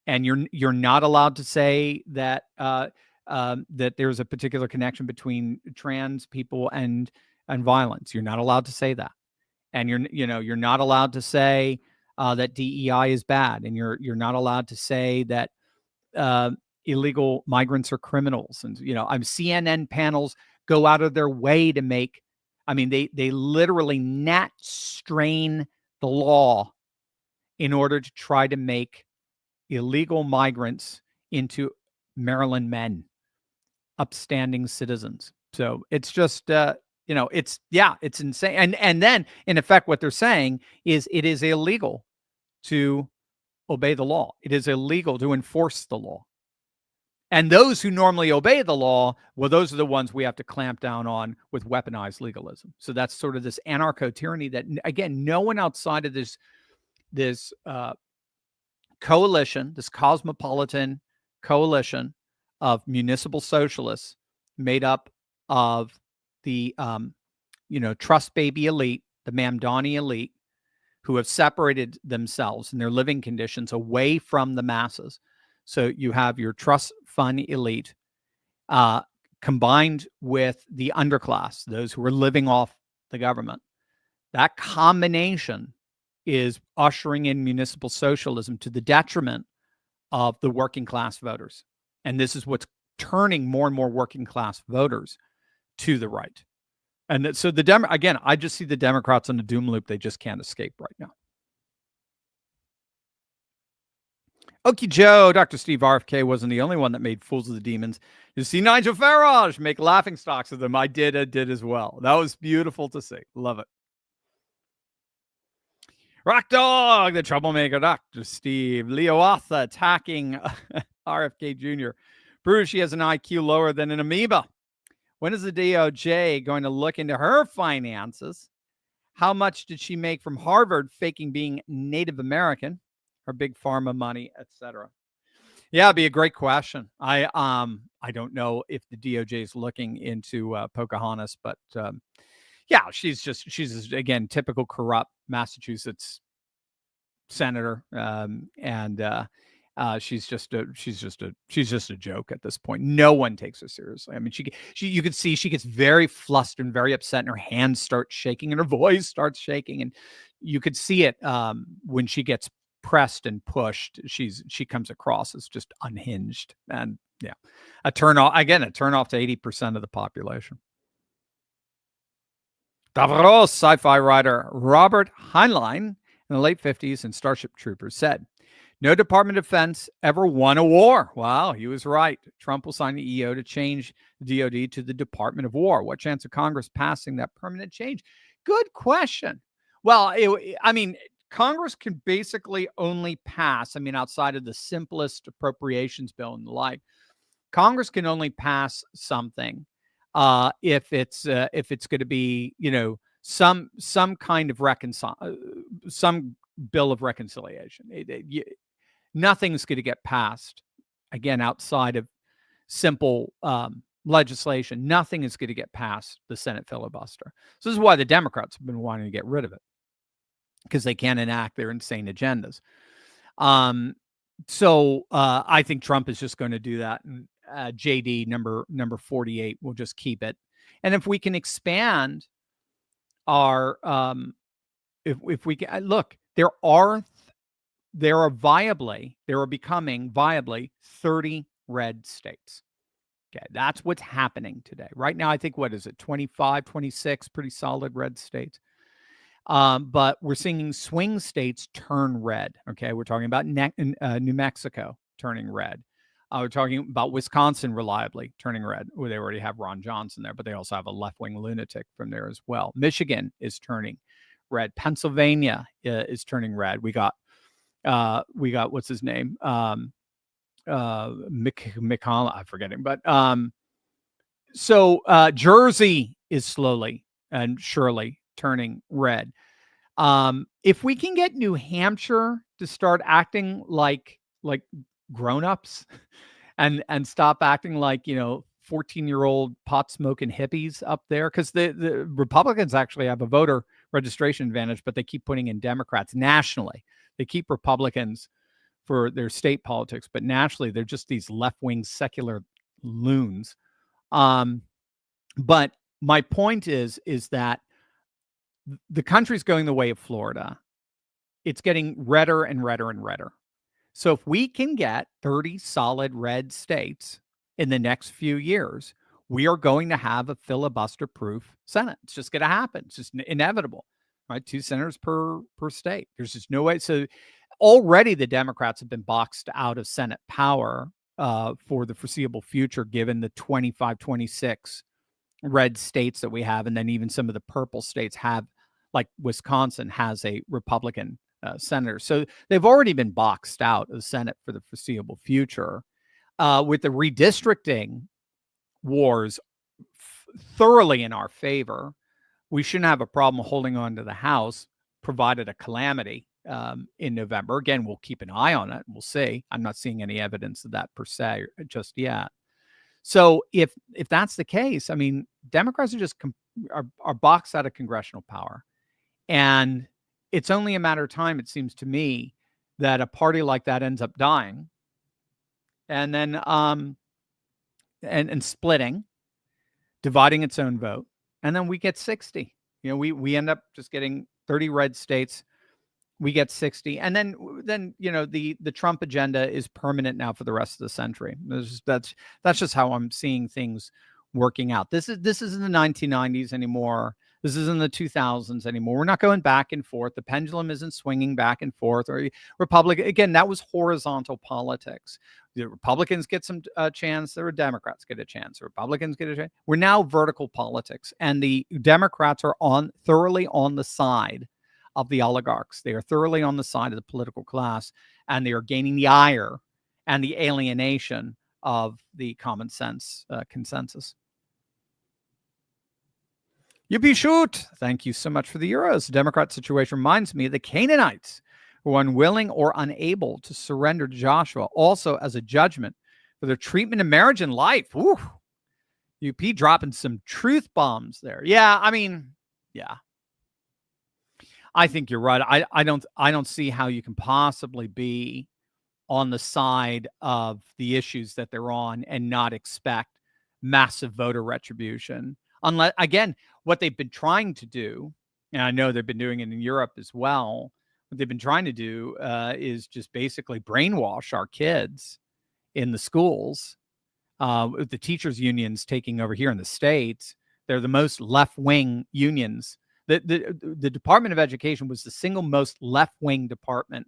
And you're not allowed to say that that there's a particular connection between trans people and violence. You're not allowed to say that. And you're not allowed to say that DEI is bad. And you're not allowed to say that illegal migrants are criminals. And CNN panels go out of their way to make, they literally gnat strain the law in order to try to make illegal migrants into Maryland men, upstanding citizens. So it's just, it's insane. And then in effect, what they're saying is it is illegal to obey the law. It is illegal to enforce the law. And those who normally obey the law, well, those are the ones we have to clamp down on with weaponized legalism. So that's sort of this anarcho-tyranny that, again, no one outside of this coalition, this cosmopolitan coalition of municipal socialists made up of the, trust baby elite, the Mamdani elite, who have separated themselves and their living conditions away from the masses. So you have your trust fund elite combined with the underclass, those who are living off the government. That combination is ushering in municipal socialism to the detriment of the working class voters. And this is what's turning more and more working class voters to the right. And so again, I just see the Democrats on the doom loop. They just can't escape right now. Okie Joe, Dr. Steve RFK wasn't the only one that made fools of the demons. You see Nigel Farage make laughing stocks of them. I did as well. That was beautiful to see. Love it. Rock Dog, the troublemaker, Dr. Steve. Leo Arthur attacking RFK Jr. Proves she has an IQ lower than an amoeba. When is the DOJ going to look into her finances? How much did she make from Harvard faking being Native American? Her big pharma money, etc. Yeah, it'd be a great question. I don't know if the DOJ is looking into Pocahontas, but yeah, she's again typical corrupt Massachusetts senator, and she's just a joke at this point. No one takes her seriously. I mean, you could see she gets very flustered and very upset, and her hands start shaking, and her voice starts shaking, and you could see it when she gets pressed and pushed. She comes across as just unhinged, and yeah, a turn off to 80% of the population. Davros sci-fi writer Robert Heinlein in the late 50s in Starship Troopers said, "No Department of Defense ever won a war." Wow, he was right. Trump will sign the EO to change the DOD to the Department of War. What chance of Congress passing that permanent change? Good question. Well, Congress can basically only pass, outside of the simplest appropriations bill and the like, Congress can only pass something if it's going to be, some kind of some bill of reconciliation. Nothing's going to get passed, again, outside of simple legislation. Nothing is going to get past the Senate filibuster. So this is why the Democrats have been wanting to get rid of it, because they can't enact their insane agendas. So I think Trump is just going to do that. And JD number 48 will just keep it. And if we can expand our, if we can look, there are becoming viably 30 red states. Okay, that's what's happening today. Right now, I think, what is it, 25, 26 pretty solid red states. But we're seeing swing states turn red. Okay, we're talking about New Mexico turning red. We're talking about Wisconsin reliably turning red, where they already have Ron Johnson there, but they also have a left-wing lunatic from there as well. Michigan is turning red. Pennsylvania is turning red. We got what's his name? McConnell, I'm forgetting, but so Jersey is slowly and surely turning red. If we can get New Hampshire to start acting like grown-ups and stop acting like 14-year-old pot smoking hippies up there, because the Republicans actually have a voter registration advantage, but they keep putting in Democrats nationally. They keep Republicans for their state politics, but nationally they're just these left-wing secular loons. But my point is that the country's going the way of Florida. It's getting redder and redder and redder. So if we can get 30 solid red states in the next few years, we are going to have a filibuster-proof Senate. It's just going to happen. It's just inevitable, right? 2 senators per state. There's just no way. So already the Democrats have been boxed out of Senate power for the foreseeable future, given the 25, 26 red states that we have. And then even some of the purple states have, like Wisconsin has a Republican senator. So they've already been boxed out of the Senate for the foreseeable future. With the redistricting wars thoroughly in our favor, we shouldn't have a problem holding on to the House, provided a calamity in November. Again, we'll keep an eye on it. We'll see. I'm not seeing any evidence of that per se just yet. So if that's the case, I mean, Democrats are just are boxed out of congressional power. And it's only a matter of time, it seems to me, that a party like that ends up dying and then and splitting, dividing its own vote, and then we get 60. We end up just getting 30 red states. We get 60, and then the Trump agenda is permanent now for the rest of the century. That's just how I'm seeing things working out. This isn't the 1990s anymore. This isn't the 2000s anymore. We're not going back and forth. The pendulum isn't swinging back and forth. Or Republican, again, that was horizontal politics. The Republicans get some chance. The Democrats get a chance. The Republicans get a chance. We're now vertical politics, and the Democrats are thoroughly on the side of the oligarchs. They are thoroughly on the side of the political class, and they are gaining the ire and the alienation of the common sense consensus. Yippee shoot. Thank you so much for the euros. The Democrat situation reminds me of the Canaanites who were unwilling or unable to surrender to Joshua, also as a judgment for their treatment of marriage and life. Ooh, UP dropping some truth bombs there. Yeah, I mean, yeah. I think you're right. I don't see how you can possibly be on the side of the issues that they're on and not expect massive voter retribution. Unless, again, what they've been trying to do, and I know they've been doing it in Europe as well, what they've been trying to do is just basically brainwash our kids in the schools. With the teachers' unions taking over here in the States, they're the most left-wing unions. The Department of Education was the single most left-wing department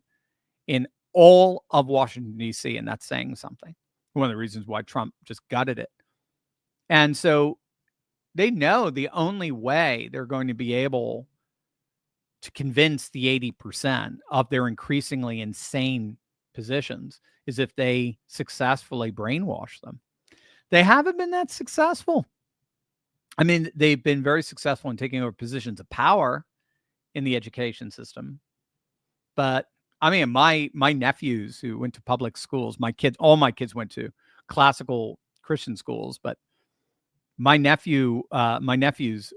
in all of Washington, D.C., and that's saying something. One of the reasons why Trump just gutted it. And so they know the only way they're going to be able to convince the 80% of their increasingly insane positions is if they successfully brainwash them. They haven't been that successful. I mean, they've been very successful in taking over positions of power in the education system. But I mean, my nephews who went to public schools, all my kids went to classical Christian schools, but my nephews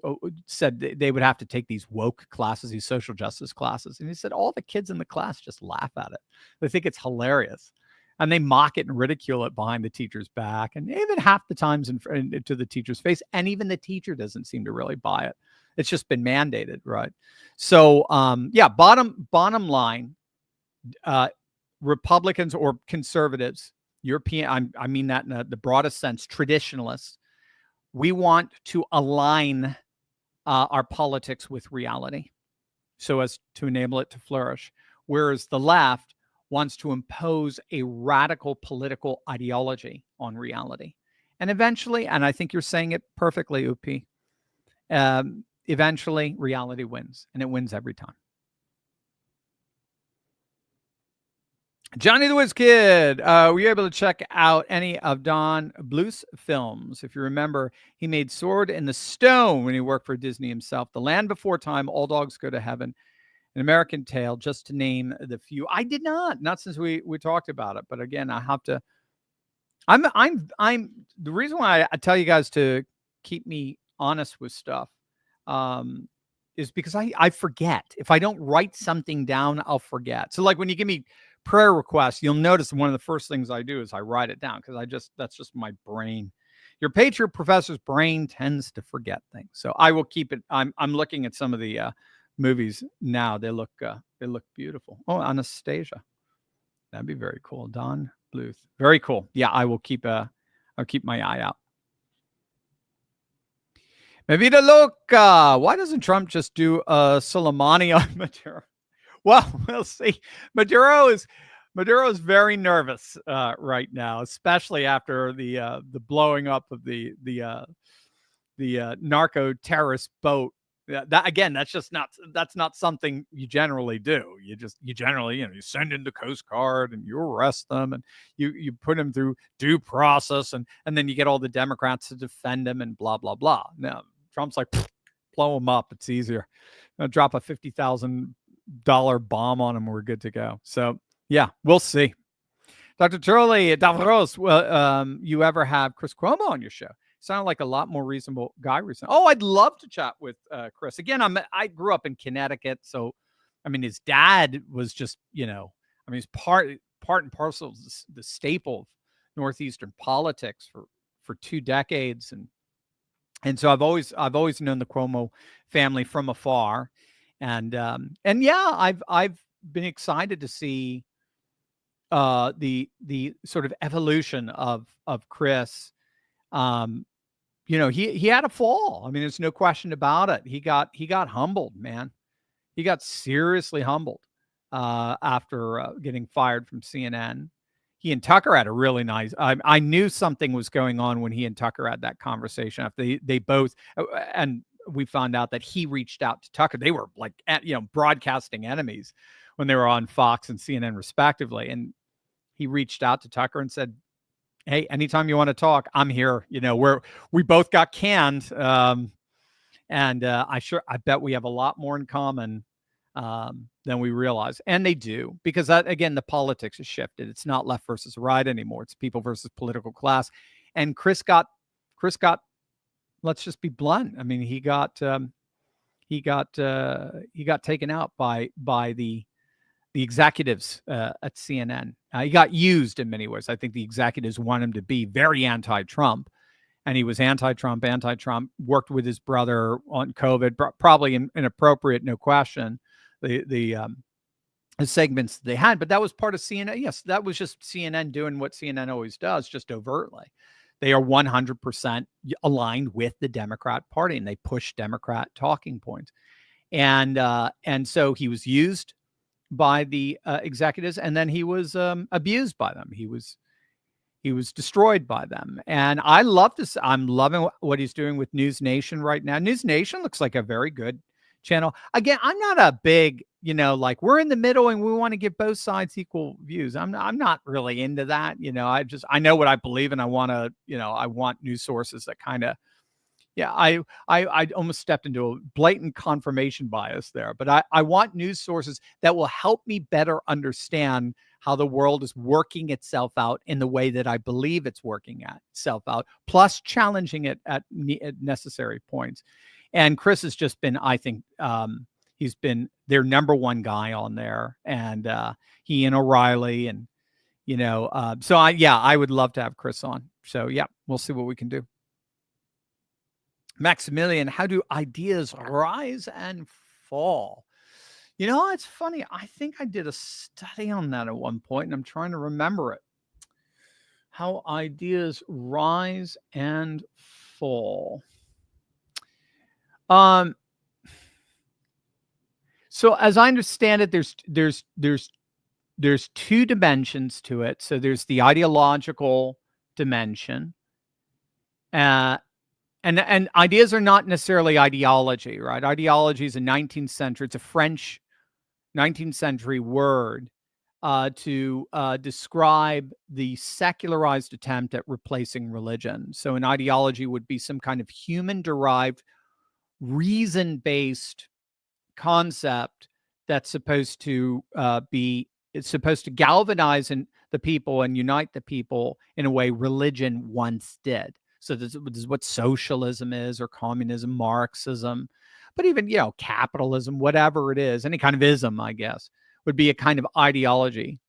said they would have to take these woke classes, these social justice classes. And he said all the kids in the class just laugh at it. They think it's hilarious. And they mock it and ridicule it behind the teacher's back, and even half the times into the teacher's face. And even the teacher doesn't seem to really buy it. It's just been mandated, right? So, yeah, bottom line, Republicans or conservatives, European, I mean that in the broadest sense, traditionalists, we want to align our politics with reality so as to enable it to flourish. Whereas the left wants to impose a radical political ideology on reality. And eventually, and I think you're saying it perfectly, Upi, eventually reality wins, and it wins every time. Johnny the Whiz Kid, were you able to check out any of Don Bluth's films? If you remember, he made Sword in the Stone when he worked for Disney himself. The Land Before Time, All Dogs Go to Heaven, An American Tale, just to name the few. I did not since we talked about it. But again, I have to. I'm the reason why I tell you guys to keep me honest with stuff is because I forget. If I don't write something down, I'll forget. So like when you give me prayer requests, you'll notice one of the first things I do is I write it down because that's just my brain. Your Patriot professor's brain tends to forget things. So I will keep it. I'm looking at some of the movies now. They look beautiful. Oh, Anastasia. That'd be very cool. Don Bluth. Very cool. Yeah, I'll keep my eye out. Mi vida loca. Why doesn't Trump just do a Soleimani on Maduro? Well, we'll see. Maduro is very nervous right now, especially after the blowing up of the narco terrorist boat. That's not something you generally do. You generally, you send in the Coast Guard and you arrest them and you put them through due process and then you get all the Democrats to defend them and blah blah blah. Now Trump's like, blow them up. It's easier. Drop a $50,000 bomb on them. We're good to go. So yeah, we'll see. Dr. Turley Davros, you ever have Chris Cuomo on your show? Sounded like a lot more reasonable guy recently. Oh, I'd love to chat with Chris. Again, I grew up in Connecticut, so I mean, his dad was just, he's part and parcel of the staple of Northeastern politics for 2 decades, and so I've always known the Cuomo family from afar, and yeah, I've been excited to see the sort of evolution of Chris. He had a fall. I mean, there's no question about it. He got humbled, man. He got seriously humbled after getting fired from CNN. He and Tucker had a really nice. I knew something was going on when he and Tucker had that conversation. After they both, and we found out that he reached out to Tucker. They were like, broadcasting enemies when they were on Fox and CNN respectively. And he reached out to Tucker and said, hey, anytime you want to talk, I'm here. We both got canned. And I bet we have a lot more in common than we realize. And they do, because that, again, the politics has shifted. It's not left versus right anymore. It's people versus political class. And Chris got, let's just be blunt. I mean, he got taken out by the executives at CNN. He got used in many ways. I think the executives want him to be very anti-Trump, and he was anti-Trump, worked with his brother on COVID, probably inappropriate, no question, the segments they had, but that was part of CNN. Yes, that was just CNN doing what CNN always does, just overtly. They are 100% aligned with the Democrat Party, and they push Democrat talking points. And so he was used by the executives, and then he was abused by them. He was destroyed by them. And I'm loving what he's doing with News Nation right now. News Nation looks like a very good channel. Again, I'm not a big, like we're in the middle and we want to give both sides equal views. I'm not really into that. I know what I believe, and I want to, I want news sources that kind of, yeah, I almost stepped into a blatant confirmation bias there, but I want news sources that will help me better understand how the world is working itself out in the way that I believe it's working itself out, plus challenging it at necessary points. And Chris has just been, I think, he's been their number one guy on there, and he and O'Reilly, and so I would love to have Chris on. So yeah, we'll see what we can do. Maximilian, how do ideas rise and fall? It's funny. I think I did a study on that at one point, and I'm trying to remember it. How ideas rise and fall. So as I understand it, there's there's two dimensions to it. So there's the ideological dimension, and ideas are not necessarily ideology, right? Ideology is a 19th century. It's a French 19th century word to describe the secularized attempt at replacing religion. So an ideology would be some kind of human-derived, reason-based concept that's supposed to it's supposed to galvanize the people and unite the people in a way religion once did. So this is what socialism is, or communism, Marxism, but even, capitalism, whatever it is, any kind of ism, I guess, would be a kind of ideology.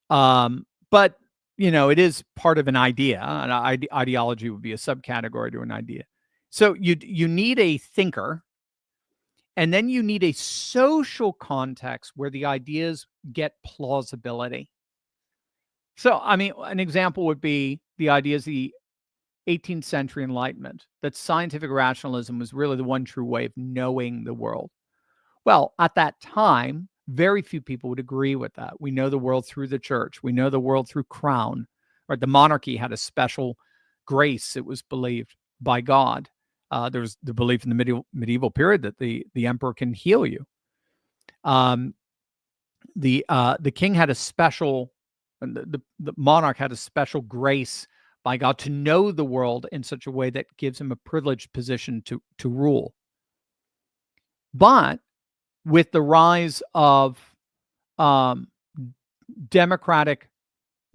But it is part of an idea. An ideology would be a subcategory to an idea. So you need a thinker, and then you need a social context where the ideas get plausibility. So, I mean, an example would be the ideas of the 18th century Enlightenment, that scientific rationalism was really the one true way of knowing the world. Well, at that time, very few people would agree with that. We know the world through the church. We know the world through crown. Right? The monarchy had a special grace, it was believed, by God. There was the belief in the medieval period that the emperor can heal you. The king had a special, the monarch had a special grace by God to know the world in such a way that gives him a privileged position to rule. But with the rise of democratic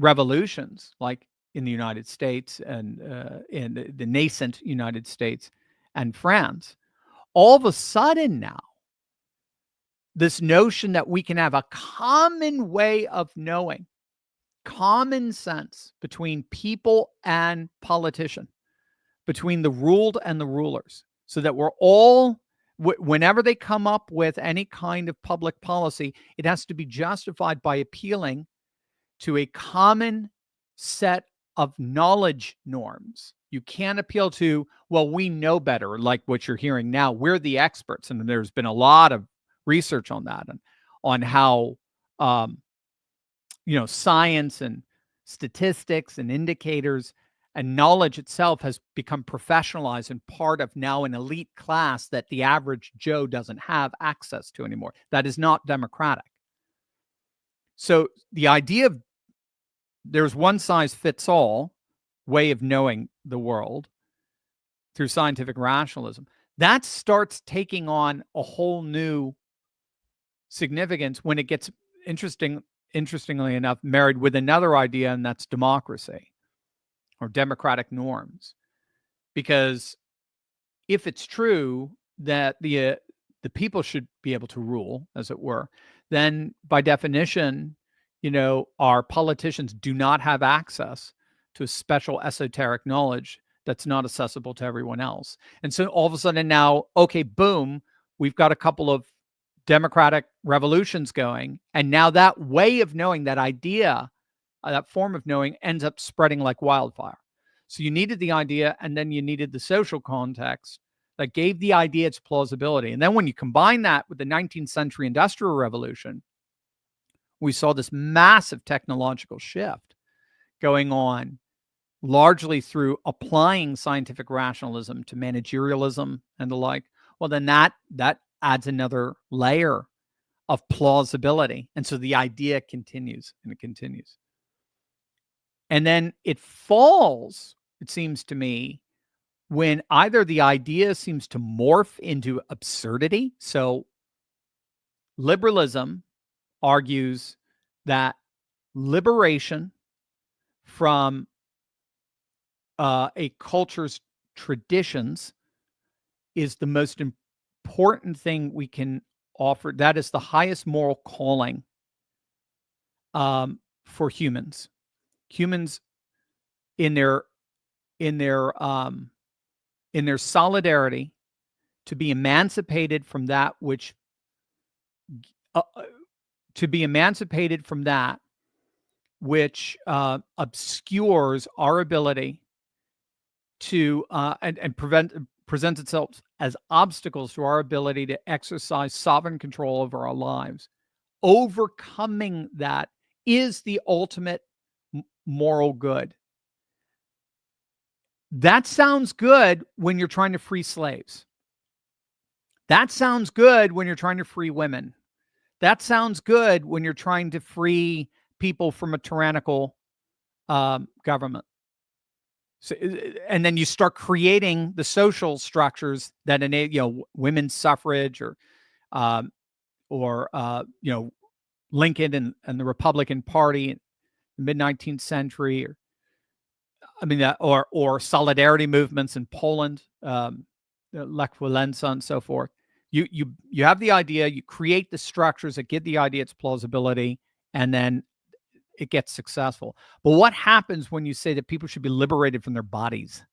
revolutions, like in the United States and in the nascent United States and France, all of a sudden now, this notion that we can have a common way of knowing, common sense between people and politician, between the ruled and the rulers, so that we're all, whenever they come up with any kind of public policy, it has to be justified by appealing to a common set of knowledge norms. You can't appeal to, well, we know better, like what you're hearing now. We're the experts. And there's been a lot of research on that, and on how, science and statistics and indicators and knowledge itself has become professionalized and part of now an elite class that the average Joe doesn't have access to anymore. That is not democratic. So the idea of there's one size fits all way of knowing the world through scientific rationalism, that starts taking on a whole new significance when it gets, interestingly enough, married with another idea, and that's democracy or democratic norms. Because if it's true that the people should be able to rule, as it were, then by definition, our politicians do not have access to a special esoteric knowledge that's not accessible to everyone else. And so all of a sudden now, okay, boom, we've got a couple of democratic revolutions going. And now that way of knowing, that idea, that form of knowing, ends up spreading like wildfire. So you needed the idea, and then you needed the social context that gave the idea its plausibility. And then when you combine that with the 19th century Industrial Revolution, we saw this massive technological shift going on, largely through applying scientific rationalism to managerialism and the like. Well, then that adds another layer of plausibility. And so the idea continues and it continues. And then it falls, it seems to me, when either the idea seems to morph into absurdity. So liberalism argues that liberation from a culture's traditions is the most important thing we can offer. That is the highest moral calling for humans. Humans in their solidarity to be emancipated from that which obscures our ability to and presents itself as obstacles to our ability to exercise sovereign control over our lives. Overcoming that is the ultimate moral good. That sounds good when you're trying to free slaves. That sounds good when you're trying to free women. That sounds good when you're trying to free people from a tyrannical government. So, and then you start creating the social structures that enable, women's suffrage or Lincoln and the Republican Party in the mid-19th century, or solidarity movements in Poland, Lech Walesa and so forth. You have the idea, you create the structures that give the idea its plausibility, and then it gets successful. But what happens when you say that people should be liberated from their bodies?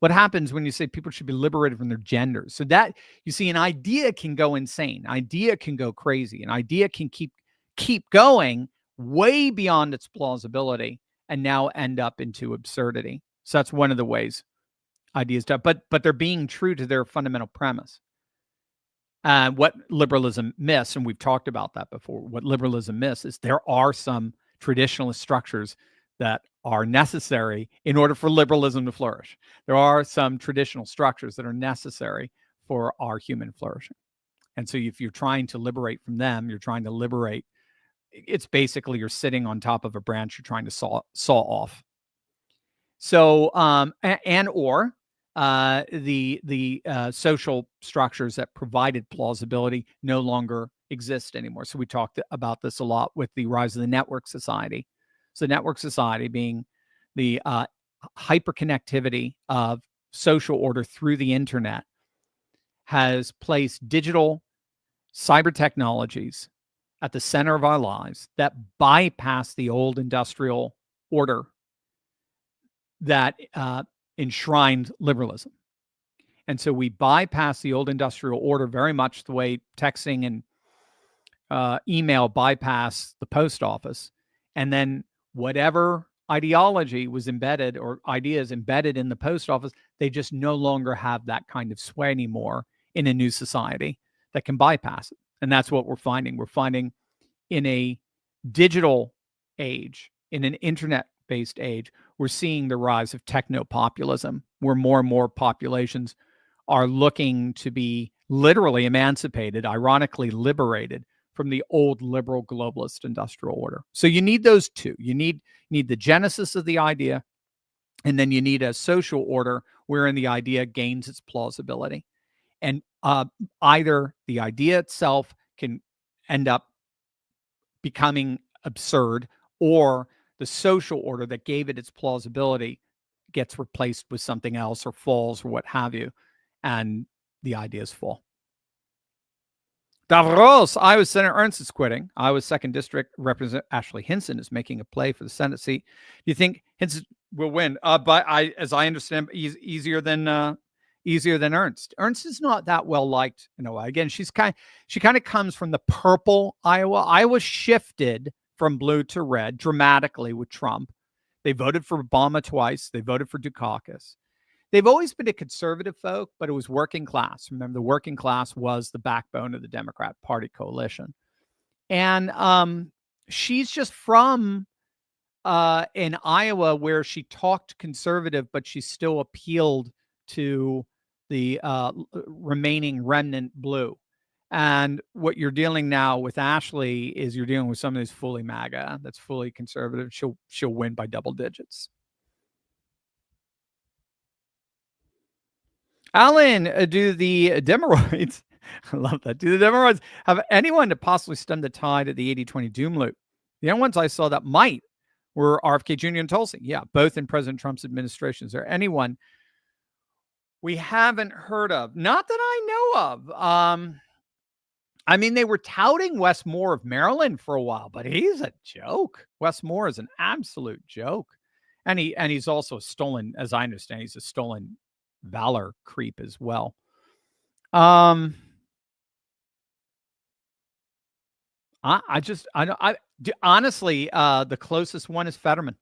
What happens when you say people should be liberated from their genders? So that, you see, an idea can go insane. An idea can go crazy. An idea can keep going way beyond its plausibility and now end up into absurdity. So that's one of the ways ideas do. But they're being true to their fundamental premise. What liberalism missed, and we've talked about that before, what liberalism missed is there are some traditionalist structures that are necessary in order for liberalism to flourish. There are some traditional structures that are necessary for our human flourishing. And so if you're trying to liberate from them, you're trying to liberate, it's basically you're sitting on top of a branch you're trying to saw off. So, the social structures that provided plausibility no longer exist anymore. So we talked about this a lot with the rise of the network society. So network society being the hyperconnectivity of social order through the internet has placed digital cyber technologies at the center of our lives that bypass the old industrial order that enshrined liberalism. And so we bypass the old industrial order very much the way texting and email bypass the post office. And then whatever ideology was embedded or ideas embedded in the post office, they just no longer have that kind of sway anymore in a new society that can bypass it. And that's what we're finding. We're finding in a digital age, in an internet-based age, we're seeing the rise of techno-populism, where more and more populations are looking to be literally emancipated, ironically liberated from the old liberal globalist industrial order. So you need those two. You need the genesis of the idea, and then you need a social order wherein the idea gains its plausibility. And either the idea itself can end up becoming absurd, or the social order that gave it its plausibility gets replaced with something else or falls or what have you, and the ideas fall. Davros, Iowa Senator Ernst is quitting. Iowa's 2nd District Representative Ashley Hinson is making a play for the Senate seat. Do you think Hinson will win? But as I understand, he's easier than Ernst. Ernst is not that well liked in a way. Again, she kind of comes from the purple Iowa. Iowa shifted from blue to red dramatically with Trump. They voted for Obama twice. They voted for Dukakis. They've always been a conservative folk, but it was working class. Remember, the working class was the backbone of the Democrat Party coalition. And she's just from in Iowa, where she talked conservative, but she still appealed to the remaining remnant blue. And what you're dealing now with Ashley is you're dealing with someone who's fully MAGA, that's fully conservative. She'll win by double digits. Alan, do the Demeroids, I love that. Do the Demeroids have anyone to possibly stem the tide of the 80-20 doom loop? The only ones I saw that might were RFK Jr. and Tulsi. Yeah, both in President Trump's administration. Is there anyone we haven't heard of? Not that I know of. I mean, they were touting Wes Moore of Maryland for a while, but he's a joke. Wes Moore is an absolute joke. And he's also stolen, as I understand, he's a stolen valor creep as well. Honestly, the closest one is Fetterman,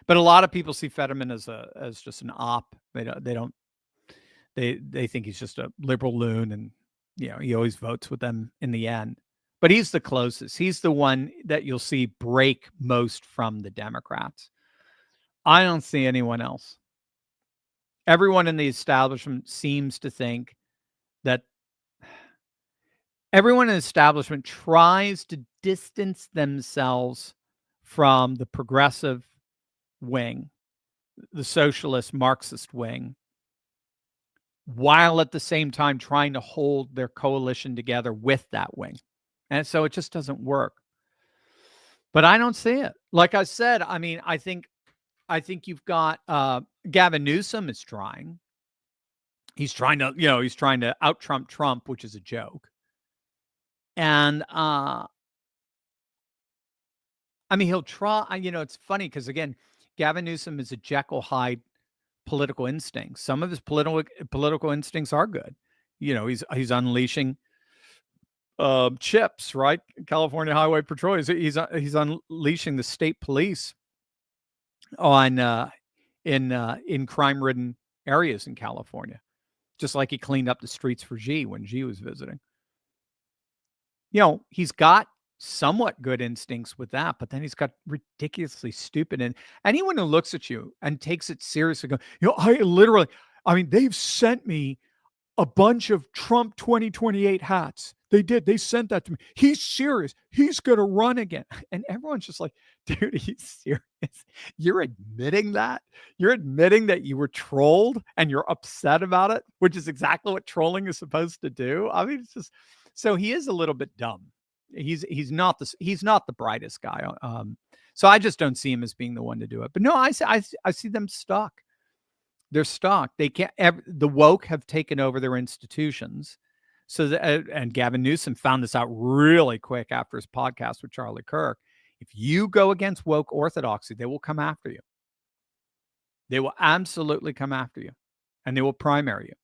but a lot of people see Fetterman as just an op. They think he's just a liberal loon, and he always votes with them in the end. But he's the closest. He's the one that you'll see break most from the Democrats. I don't see anyone else. Everyone in the establishment seems to think that everyone in the establishment tries to distance themselves from the progressive wing, the socialist Marxist wing, while at the same time trying to hold their coalition together with that wing. And so it just doesn't work. But I don't see it. Like I said, I mean, I think you've got Gavin Newsom is trying. He's trying to out Trump Trump, which is a joke. And I mean, he'll try. It's funny because again, Gavin Newsom is a Jekyll Hyde political instincts. Some of his political instincts are good. He's unleashing CHIPS, right? California Highway Patrol. He's unleashing the state police on in crime-ridden areas in California, just like he cleaned up the streets for Xi when Xi was visiting. He's got somewhat good instincts with that, but then he's got ridiculously stupid. And anyone who looks at you and takes it seriously, they've sent me a bunch of Trump 2028 hats. They did. They sent that to me. He's serious. He's going to run again. And everyone's just like, dude, he's serious. You're admitting that? You're admitting that you were trolled and you're upset about it, which is exactly what trolling is supposed to do. I mean, it's just, so he is a little bit dumb. He's not the brightest guy. So I just don't see him as being the one to do it. But no, I see them stuck. They're stuck. They can't. The woke have taken over their institutions. So and Gavin Newsom found this out really quick after his podcast with Charlie Kirk. If you go against woke orthodoxy, they will come after you. They will absolutely come after you, and they will primary you.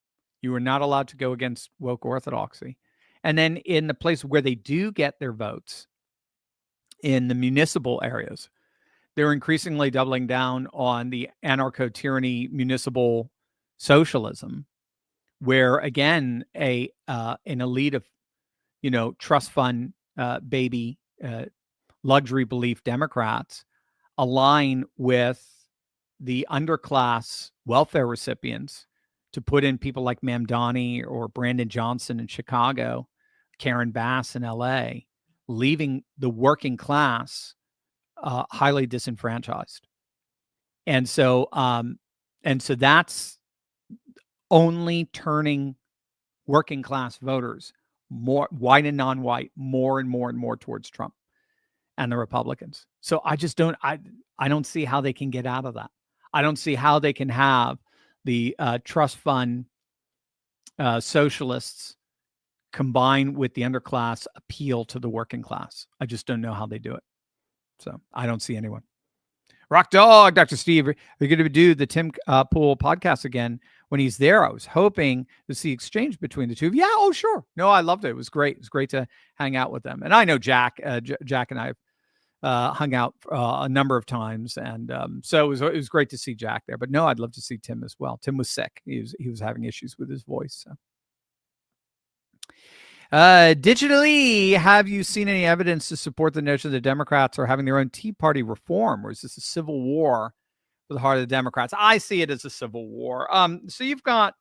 You are not allowed to go against woke orthodoxy. And then in the place where they do get their votes, in the municipal areas, they're increasingly doubling down on the anarcho-tyranny municipal socialism, where again, an elite of, trust fund baby luxury belief Democrats align with the underclass welfare recipients to put in people like Mamdani or Brandon Johnson in Chicago, Karen Bass in LA, leaving the working class highly disenfranchised. And so that's only turning working class voters, more white and non-white, more and more and more towards Trump and the Republicans. So I don't see how they can get out of that. I don't see how they can have the trust fund socialists combine with the underclass appeal to the working class. I just don't know how they do it. So I don't see anyone. Rock Dog, Dr. Steve, are you going to do the Tim Pool podcast again when he's there? I was hoping to see exchange between the two of you. Yeah, oh, sure. No, I loved it. It was great. It was great to hang out with them. And I know Jack and I hung out a number of times. And so it was great to see Jack there. But no, I'd love to see Tim as well. Tim was sick. He was having issues with his voice. So. Digitally, have you seen any evidence to support the notion that the Democrats are having their own Tea Party reform, or is this a civil war for the heart of the Democrats? I see it as a civil war. So you've got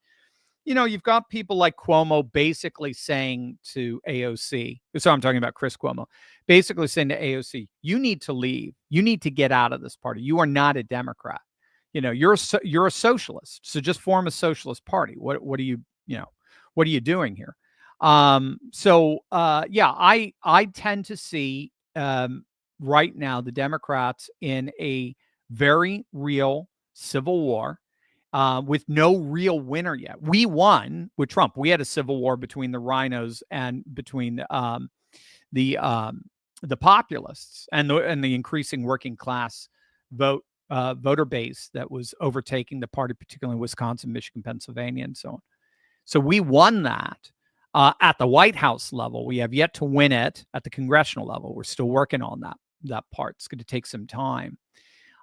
people like Cuomo basically saying to AOC, so I'm talking about Chris Cuomo, basically saying to AOC, you need to leave. You need to get out of this party. You are not a Democrat. You're a socialist. So just form a socialist party. What are you doing here? I tend to see right now the Democrats in a very real civil war with no real winner yet. We won with Trump. We had a civil war between the rhinos and between the populists and the increasing working class voter base that was overtaking the party, particularly in Wisconsin, Michigan, Pennsylvania, and so on. So we won that. At the White House level, we have yet to win it. At the congressional level, we're still working on that part. It's going to take some time.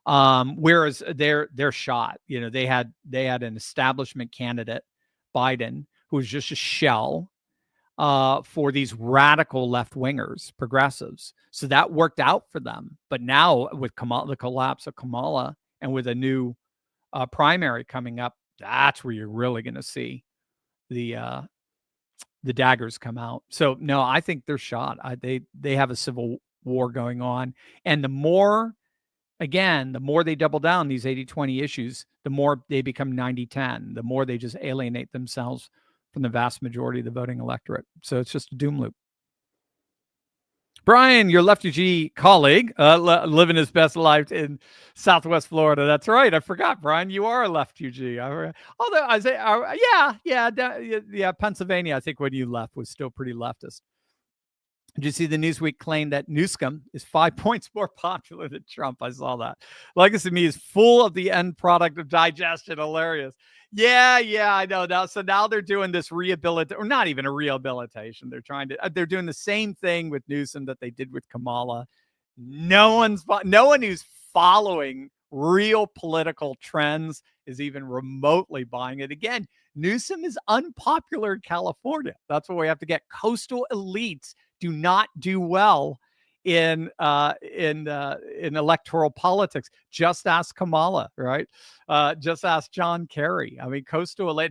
Whereas they're shot. They had an establishment candidate, Biden, who was just a shell. for these radical left-wingers, progressives. So that worked out for them. But now with the collapse of Kamala and with a new primary coming up, that's where you're really going to see the daggers come out. So no, I think they're shot. They have a civil war going on, and the more they double down these 80-20 issues, the more they become 90-10, the more they just alienate themselves from the vast majority of the voting electorate. So it's just a doom loop. Brian, your lefty colleague, living his best life in Southwest Florida. That's right. I forgot, Brian. You are a lefty. Although I say, yeah, Pennsylvania. I think when you left was still pretty leftist. Did you see the Newsweek claim that Newsom is 5 points more popular than Trump? I saw that. Legacy Me is full of the end product of digestion. Hilarious. Yeah, I know now. So now they're doing this rehabilitation, or not even a rehabilitation. They're doing the same thing with Newsom that they did with Kamala. No one who's following real political trends is even remotely buying it. Again, Newsom is unpopular in California. That's what we have to get. Coastal elites do not do well in electoral politics. Just ask Kamala, right? Just ask John Kerry. I mean,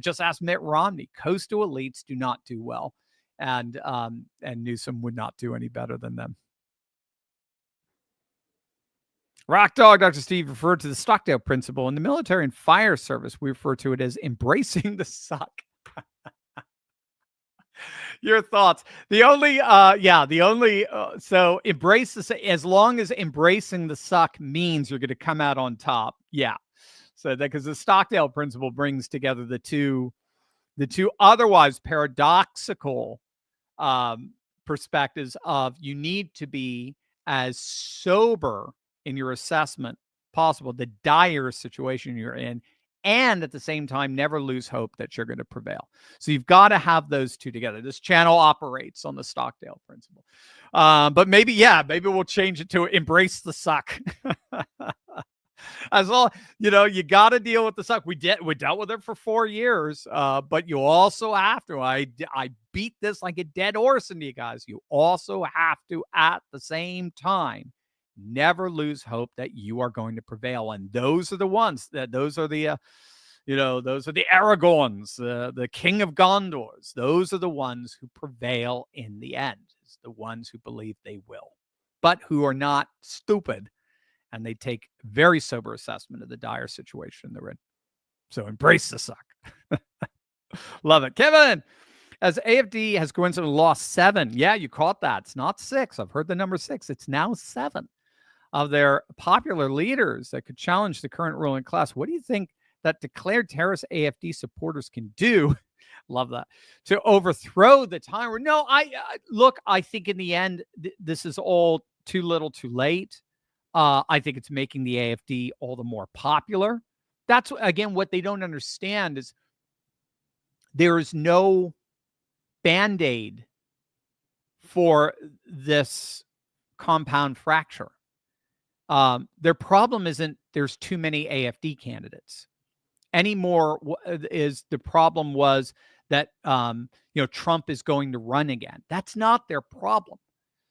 just ask Mitt Romney. Coastal elites do not do well, and Newsom would not do any better than them. Rock Dog, Dr. Steve referred to the Stockdale principle. In the military and fire service, we refer to it as embracing the suck. Your thoughts. So embrace as long as embracing the suck means you're going to come out on top. Yeah. So because the Stockdale principle brings together the two otherwise paradoxical perspectives of you need to be as sober in your assessment possible, the dire situation you're in, and at the same time, never lose hope that you're going to prevail. So you've got to have those two together. This channel operates on the Stockdale principle. But maybe we'll change it to embrace the suck. As well, you got to deal with the suck. We dealt with it for 4 years, but you also have to. I beat this like a dead horse into you guys. You also have to, at the same time, never lose hope that you are going to prevail. And those are the ones those are the Aragorns, the King of Gondors. Those are the ones who prevail in the end. It's the ones who believe they will, but who are not stupid. And they take very sober assessment of the dire situation they're in. So embrace the suck. Love it. Kevin, as AFD has coincidentally lost 7. Yeah, you caught that. It's not 6. I've heard the number 6. It's now 7 of their popular leaders that could challenge the current ruling class. What do you think that declared terrorist AFD supporters can do? Love that. To overthrow the tyrant. No, I think in the end, this is all too little too late. I think it's making the AFD all the more popular. That's, again, what they don't understand is there is no Band-Aid for this compound fracture. Their problem isn't there's too many AFD candidates anymore. The problem was that Trump is going to run again. That's not their problem.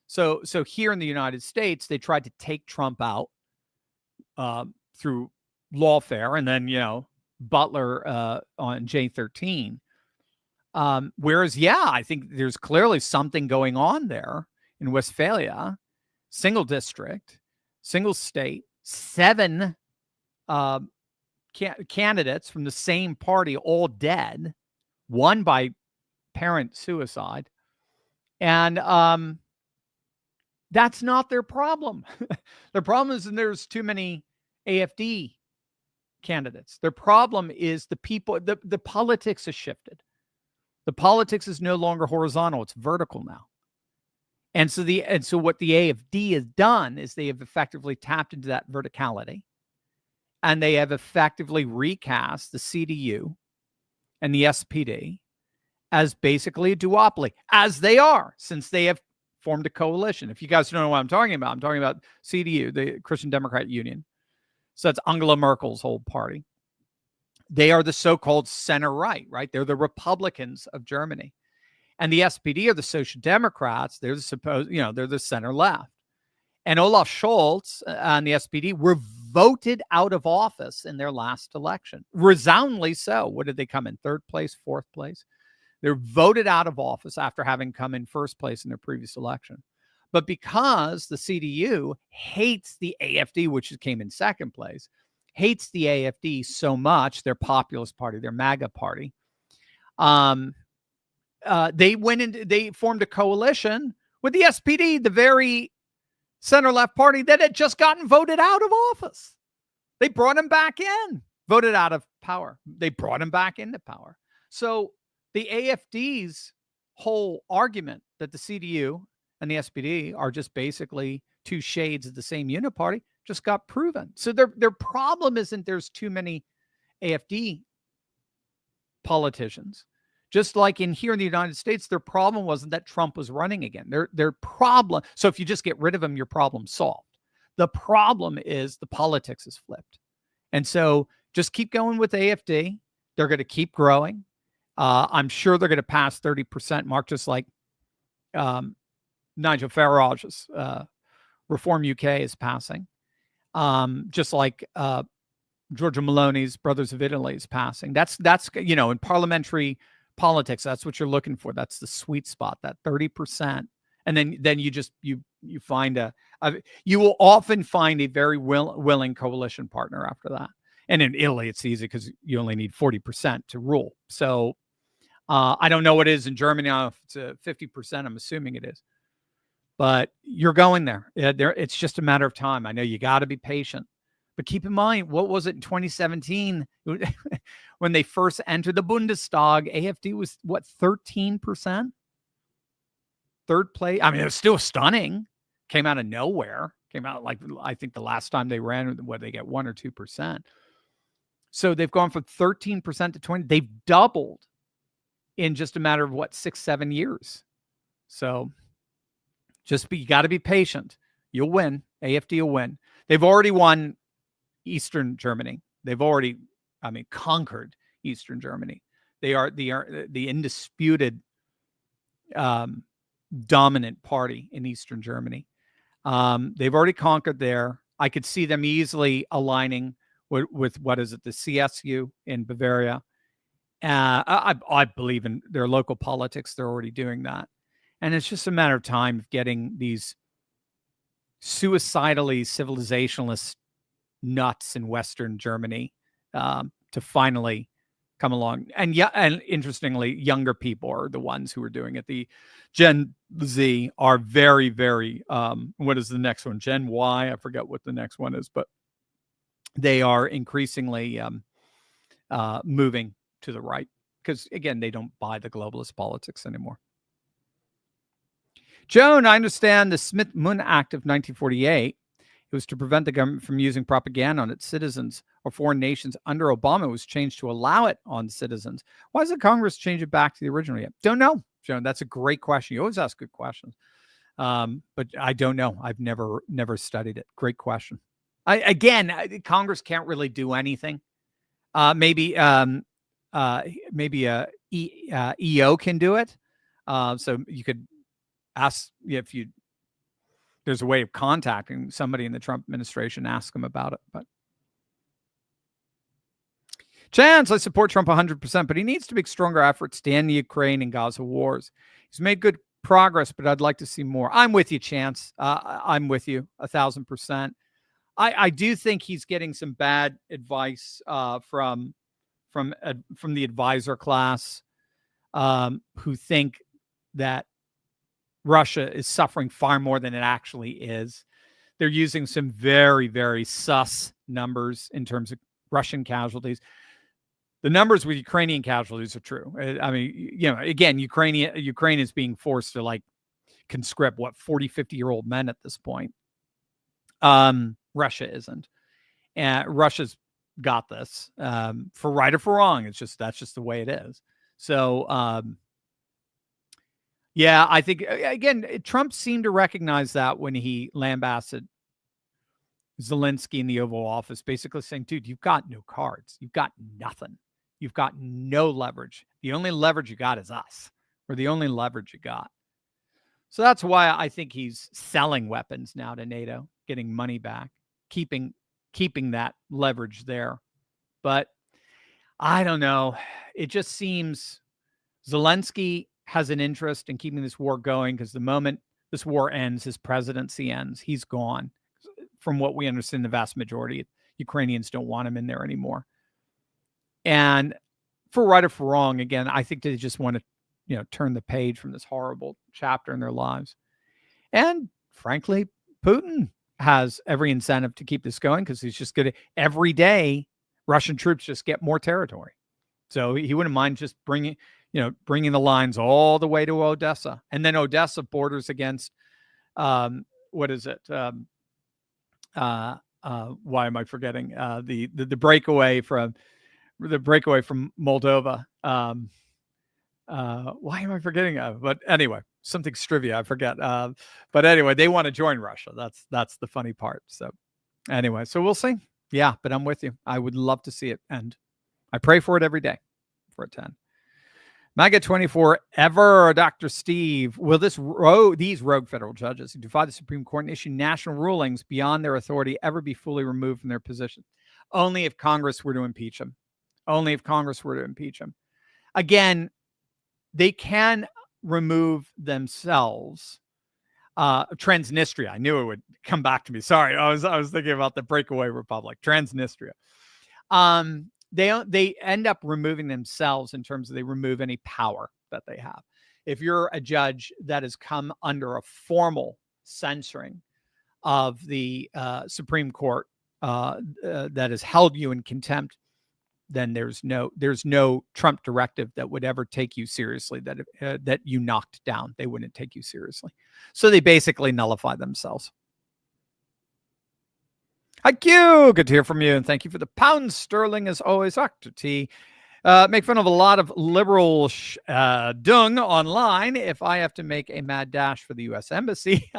So here in the United States, they tried to take Trump out through lawfare, and then Butler on J13. Whereas, I think there's clearly something going on there in Westphalia, single district, single state, 7 candidates from the same party, all dead, one by parent suicide. And that's not their problem. Their problem is there's too many AFD candidates. Their problem is the people, the politics has shifted. The politics is no longer horizontal, it's vertical now. And so what the AFD has done is they have effectively tapped into that verticality, and they have effectively recast the CDU and the SPD as basically a duopoly, as they are, since they have formed a coalition. If you guys don't know what I'm talking about CDU, the Christian Democrat Union. So that's Angela Merkel's whole party. They are the so-called center right? They're the Republicans of Germany. And the SPD are the Social Democrats. They're they're the center left. And Olaf Scholz and the SPD were voted out of office in their last election. Resoundingly so. What did they come in? Third place, fourth place? They're voted out of office after having come in first place in their previous election. But because the CDU hates the AFD, which came in second place, hates the AFD so much, their populist party, their MAGA party, they formed a coalition with the SPD, the very center-left party that had just gotten voted out of office. They brought him back in, voted out of power. They brought him back into power. So the AFD's whole argument that the CDU and the SPD are just basically two shades of the same uniparty just got proven. So their problem isn't there's too many AFD politicians. Just like in here in the United States, their problem wasn't that Trump was running again. Their problem. So if you just get rid of him, your problem's solved. The problem is the politics is flipped. And so just keep going with AFD. They're going to keep growing. I'm sure they're going to pass 30% mark, just like Nigel Farage's Reform UK is passing. Just like Giorgia Meloni's Brothers of Italy is passing. That's in parliamentary politics, that's what you're looking for. That's the sweet spot, that 30%. And then you find you will often find a very willing coalition partner after that. And in Italy, it's easy because you only need 40% to rule. So I don't know what it is in Germany. If it's 50%, I'm assuming it is. But you're going there. It's just a matter of time. I know you got to be patient. But keep in mind, what was it in 2017 when they first entered the Bundestag? AFD was, 13%? Third place. I mean, it was still stunning. Came out of nowhere. Came out like, I think the last time they ran, they get 1 or 2%. So they've gone from 13% to 20%. They've doubled in just a matter of 6-7 years. So you got to be patient. You'll win. AFD will win. They've already won Eastern Germany. They've already, conquered Eastern Germany. They are the undisputed dominant party in Eastern Germany. They've already conquered there. I could see them easily aligning with what is it, the CSU in Bavaria. I believe in their local politics. They're already doing that. And it's just a matter of time of getting these suicidally civilizationalist nuts in Western Germany to finally come along. And interestingly, younger people are the ones who are doing it. The Gen Z are very, very, what is the next one? Gen Y? I forget what the next one is, but they are increasingly moving to the right because, again, they don't buy the globalist politics anymore. Joan, I understand the Smith-Munn Act of 1948. It was to prevent the government from using propaganda on its citizens or foreign nations. Under Obama, it was changed to allow it on citizens. Why doesn't Congress change it back to the original yet? Don't know, Joan. That's a great question. You always ask good questions. But I don't know. I've never studied it. Great question. Congress can't really do anything. Maybe a EO can do it. So you could ask if there's a way of contacting somebody in the Trump administration, ask them about it. But Chance, I support Trump 100%, but he needs to make stronger efforts to end the Ukraine and Gaza wars. He's made good progress, but I'd like to see more. I'm with you, Chance. I'm with you 1,000%. I do think he's getting some bad advice from the advisor class who think that Russia is suffering far more than it actually is. They're using some very, very sus numbers in terms of Russian casualties. The numbers with Ukrainian casualties are true. Again, Ukraine is being forced to conscript 40, 50-year-old men at this point. Russia isn't. Russia's got this for right or for wrong. That's just the way it is. So, yeah, I think, again, Trump seemed to recognize that when he lambasted Zelensky in the Oval Office, basically saying, dude, you've got no cards. You've got nothing. You've got no leverage. The only leverage you got is us. or the only leverage you got. So that's why I think he's selling weapons now to NATO, getting money back, keeping that leverage there. But I don't know. It just seems Zelensky has an interest in keeping this war going because the moment this war ends, his presidency ends, he's gone. From what we understand, the vast majority of Ukrainians don't want him in there anymore. And for right or for wrong, again, I think they just want to, turn the page from this horrible chapter in their lives. And frankly, Putin has every incentive to keep this going because he's just going to, every day, Russian troops just get more territory. So he wouldn't mind just bringing the lines all the way to Odessa. And then Odessa borders against, what is it? Why am I forgetting? The breakaway from Moldova. Why am I forgetting? But anyway, something's trivia. I forget. But anyway, they want to join Russia. That's the funny part. So anyway, so we'll see. Yeah, but I'm with you. I would love to see it end. I pray for it every day for a 10. MAGA 24 ever, Dr. Steve. Will these rogue federal judges who defy the Supreme Court and issue national rulings beyond their authority ever be fully removed from their position? Only if Congress were to impeach them. Only if Congress were to impeach them. Again, they can remove themselves. Transnistria. I knew it would come back to me. Sorry, I was thinking about the breakaway republic, Transnistria. They end up removing themselves in terms of they remove any power that they have. If you're a judge that has come under a formal censoring of the Supreme Court that has held you in contempt, then there's no Trump directive that would ever take you seriously that you knocked down. They wouldn't take you seriously. So they basically nullify themselves. Hi, Q. Good to hear from you. And thank you for the pound sterling as always, Dr. T. Make fun of a lot of liberal dung online. If I have to make a mad dash for the U.S. Embassy,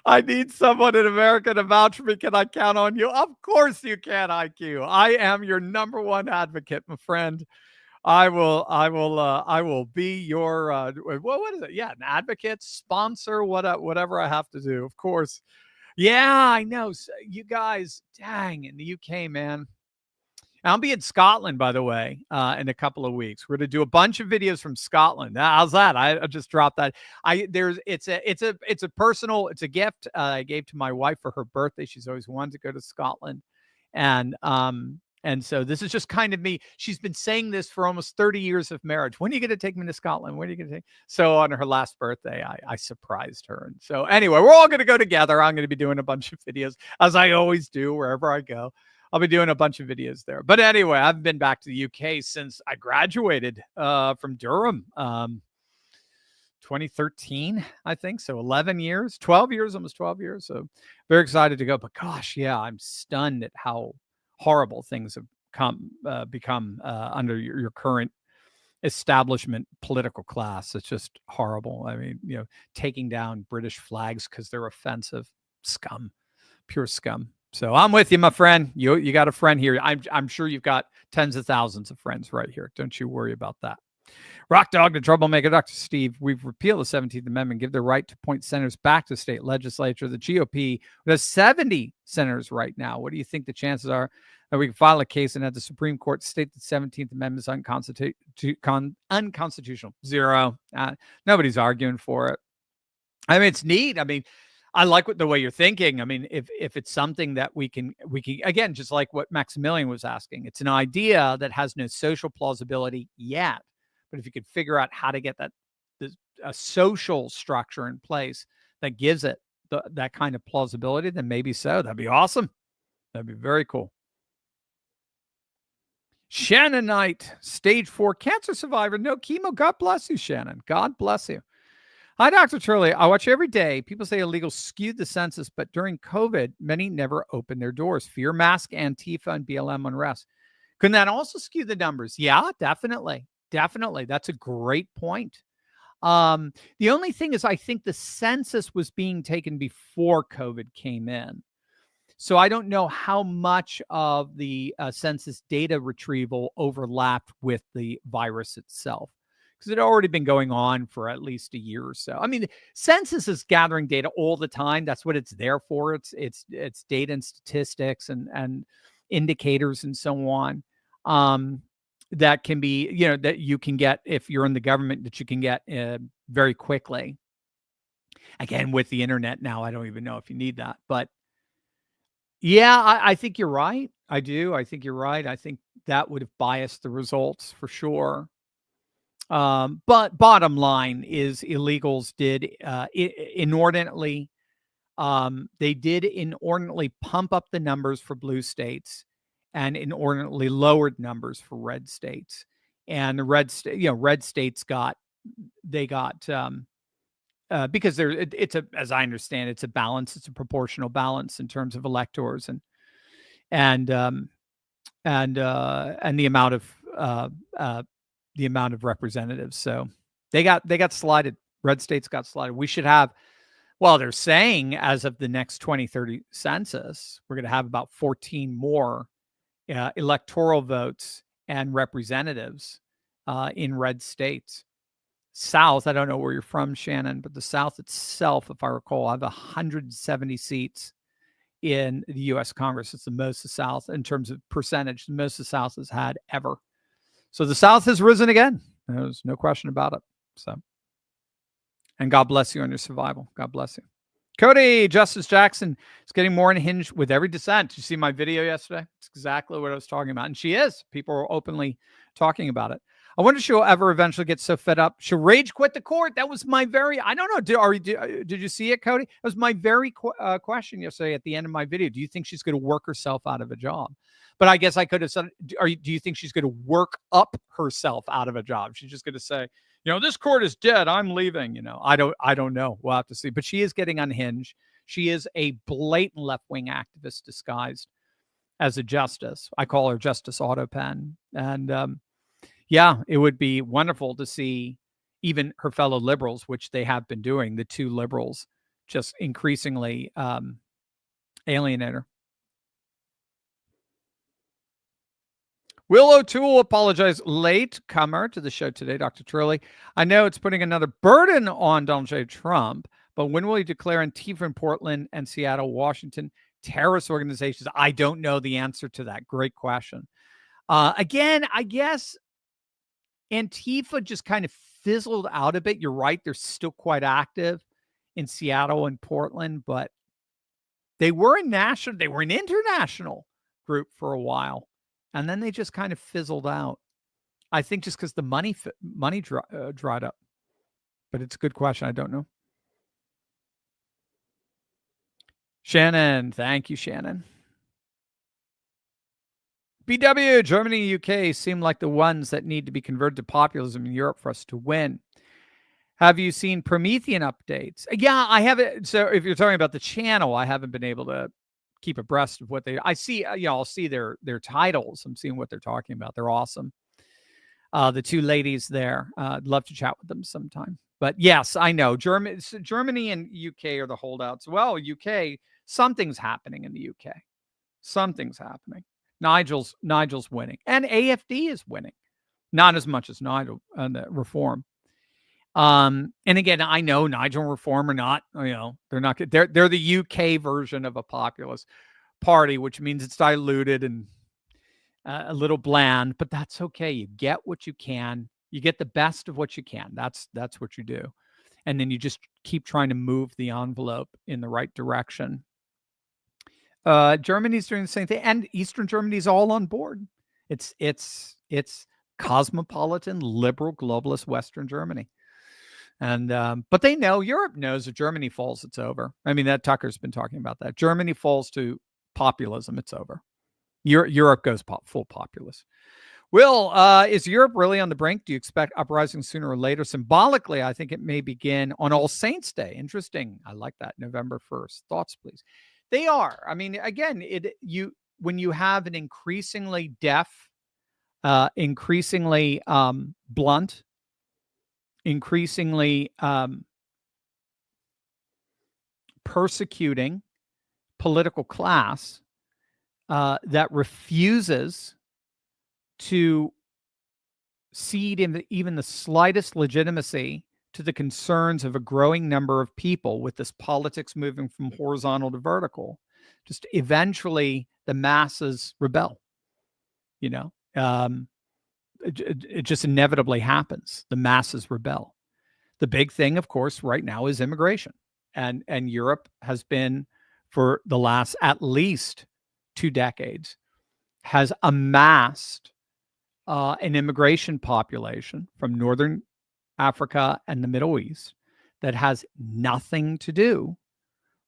I need someone in America to vouch for me. Can I count on you? Of course you can, IQ. I am your number one advocate, my friend. I will be your, what is it? Yeah, an advocate, sponsor, whatever I have to do. Of course. Yeah, I know. You guys, dang, in the UK, man. I'll be in Scotland, by the way, in a couple of weeks. We're going to do a bunch of videos from Scotland. How's that? I just dropped that. It's a gift I gave to my wife for her birthday. She's always wanted to go to Scotland, and so this is just kind of me. She's been saying this for almost 30 years of marriage. When are you going to take me to Scotland? When are you going to take? So on her last birthday, I surprised her. And so anyway, we're all going to go together. I'm going to be doing a bunch of videos as I always do wherever I go. I'll be doing a bunch of videos there. But anyway, I've been back to the UK since I graduated from Durham, 2013, I think. So 11 years, 12 years, almost 12 years. So very excited to go. But gosh, yeah, I'm stunned at how horrible things have become under your current establishment political class. It's just horrible. I mean, taking down British flags because they're offensive. Scum, pure scum. So I'm with you, my friend. You got a friend here. I'm sure you've got tens of thousands of friends right here. Don't you worry about that. Rock Dog, the Troublemaker, Dr. Steve. We've repealed the 17th Amendment, give the right to appoint senators back to state legislature. The GOP has 70 senators right now. What do you think the chances are that we can file a case and have the Supreme Court state the 17th Amendment is unconstitutional? Zero. Nobody's arguing for it. I mean, it's neat. I mean, I like the way you're thinking. I mean, if it's something that we can again, just like what Maximilian was asking, it's an idea that has no social plausibility yet. But if you could figure out how to get a social structure in place that gives it that kind of plausibility, then maybe so. That'd be awesome. That'd be very cool. Shannon Knight, stage 4 cancer survivor, no chemo. God bless you, Shannon. God bless you. Hi, Dr. Turley. I watch every day. People say illegals skewed the census, but during COVID, many never opened their doors. Fear, mask, Antifa, and BLM unrest. Couldn't that also skew the numbers? Yeah, definitely. Definitely. That's a great point. The only thing is I think the census was being taken before COVID came in. So I don't know how much of the census data retrieval overlapped with the virus itself. because it had already been going on for at least a year or so. I mean, the census is gathering data all the time. That's what it's there for. It's data and statistics and indicators and so on. That can be, that you can get if you're in the government, that you can get very quickly. Again, with the internet now, I don't even know if you need that. But yeah, I think you're right. I do. I think you're right. I think that would have biased the results for sure. But bottom line is illegals did inordinately, they did inordinately pump up the numbers for blue states and inordinately lowered numbers for red states. And the red states got because as I understand, it's a balance. It's a proportional balance in terms of electors and the amount of representatives. So they got slided. Red states got slided. We should have, well, they're saying as of the next 2030 census, we're going to have about 14 more electoral votes and representatives in red states. South, I don't know where you're from, Shannon, but the South itself, if I recall, I have 170 seats in the U.S. Congress. It's the most the South, in terms of percentage, the most the South has had ever. So the South has risen again. There's no question about it. So, and God bless you on your survival. God bless you. Cody, Justice Jackson is getting more unhinged with every dissent. Did you see my video yesterday? It's exactly what I was talking about. And she is. People are openly talking about it. I wonder if she'll ever eventually get so fed up she'll rage quit the court. That was my very, I don't know. Did you see it, Cody? That was my very question yesterday at the end of my video. Do you think she's going to work herself out of a job? But I guess I could have said, do you think she's going to work up herself out of a job? She's just going to say, this court is dead. I'm leaving. I don't know. We'll have to see. But she is getting unhinged. She is a blatant left-wing activist disguised as a justice. I call her Justice Autopen. And yeah, it would be wonderful to see even her fellow liberals, which they have been doing, the two liberals, just increasingly alienate her. Will O'Toole apologize latecomer to the show today, Dr. Turley. I know it's putting another burden on Donald J. Trump, but when will he declare Antifa in Portland and Seattle, Washington terrorist organizations? I don't know the answer to that. Great question. Again, I guess Antifa just kind of fizzled out a bit. You're right. They're still quite active in Seattle and Portland, but they were an international group for a while. And then they just kind of fizzled out. I think just because the money dried up. But it's a good question. I don't know. Shannon. Thank you, Shannon. BW, Germany, UK seem like the ones that need to be converted to populism in Europe for us to win. Have you seen Promethean updates? Yeah, I haven't. So if you're talking about the channel, I haven't been able to keep abreast of what I see. I'll see their titles. I'm seeing what they're talking about. They're awesome. The two ladies there. I'd love to chat with them sometime. But yes, I know Germany and UK are the holdouts. Well, UK, something's happening in the UK. Something's happening. Nigel's winning, and AFD is winning, not as much as Nigel and the Reform. And again, I know Nigel and Reform are not, they're not good. They're the UK version of a populist party, which means it's diluted and a little bland, but that's okay. You get what you can. You get the best of what you can. That's what you do. And then you just keep trying to move the envelope in the right direction. Germany's doing the same thing, and Eastern Germany's all on board. It's cosmopolitan, liberal, globalist Western Germany. And but they know, Europe knows if Germany falls, it's over. I mean, that Tucker's been talking about that. Germany falls to populism, it's over. Europe goes full populist. Will, is Europe really on the brink? Do you expect uprising sooner or later? Symbolically, I think it may begin on All Saints Day. Interesting. I like that. November 1st. Thoughts, please. They are. I mean, again, when you have an increasingly deaf, increasingly blunt, increasingly persecuting political class that refuses to cede even the slightest legitimacy to the concerns of a growing number of people with this politics moving from horizontal to vertical, just eventually the masses rebel. You know, it just inevitably happens. The masses rebel. The big thing, of course, right now is immigration. And Europe has been, for the last at least 2 decades, has amassed an immigration population from Northern Africa and the Middle East that has nothing to do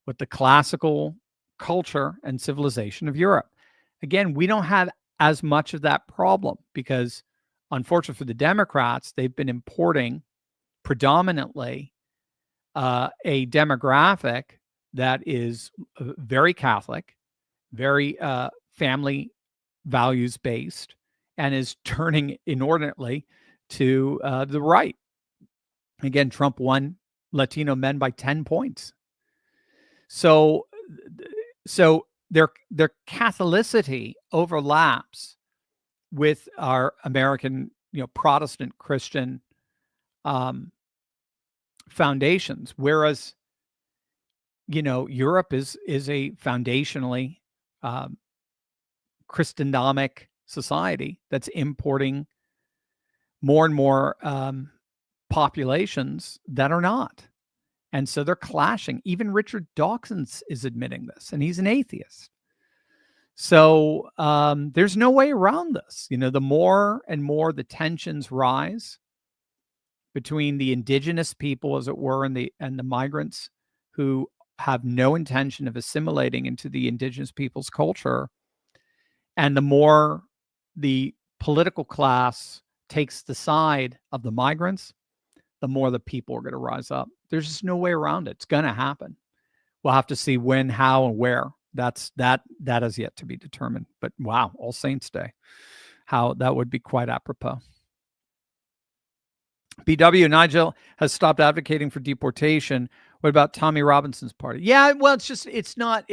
with the classical culture and civilization of Europe. Again, we don't have as much of that problem because, unfortunately for the Democrats, they've been importing predominantly a demographic that is very Catholic, very family values based, and is turning inordinately to the right. Again, Trump won Latino men by 10 points. So their Catholicity overlaps with our American, Protestant Christian foundations, whereas Europe is a foundationally Christendomic society that's importing more and more populations that are not. And so they're clashing. Even Richard Dawkins is admitting this, and he's an atheist. So there's no way around this. The more and more the tensions rise between the indigenous people, as it were, and the migrants who have no intention of assimilating into the indigenous people's culture, and the more the political class takes the side of the migrants, the more the people are going to rise up. There's just no way around it. It's going to happen. We'll have to see when, how, and where. That has yet to be determined. But wow, All Saints Day, how that would be quite apropos. BW, Nigel has stopped advocating for deportation. What about Tommy Robinson's party? Yeah, well, it's not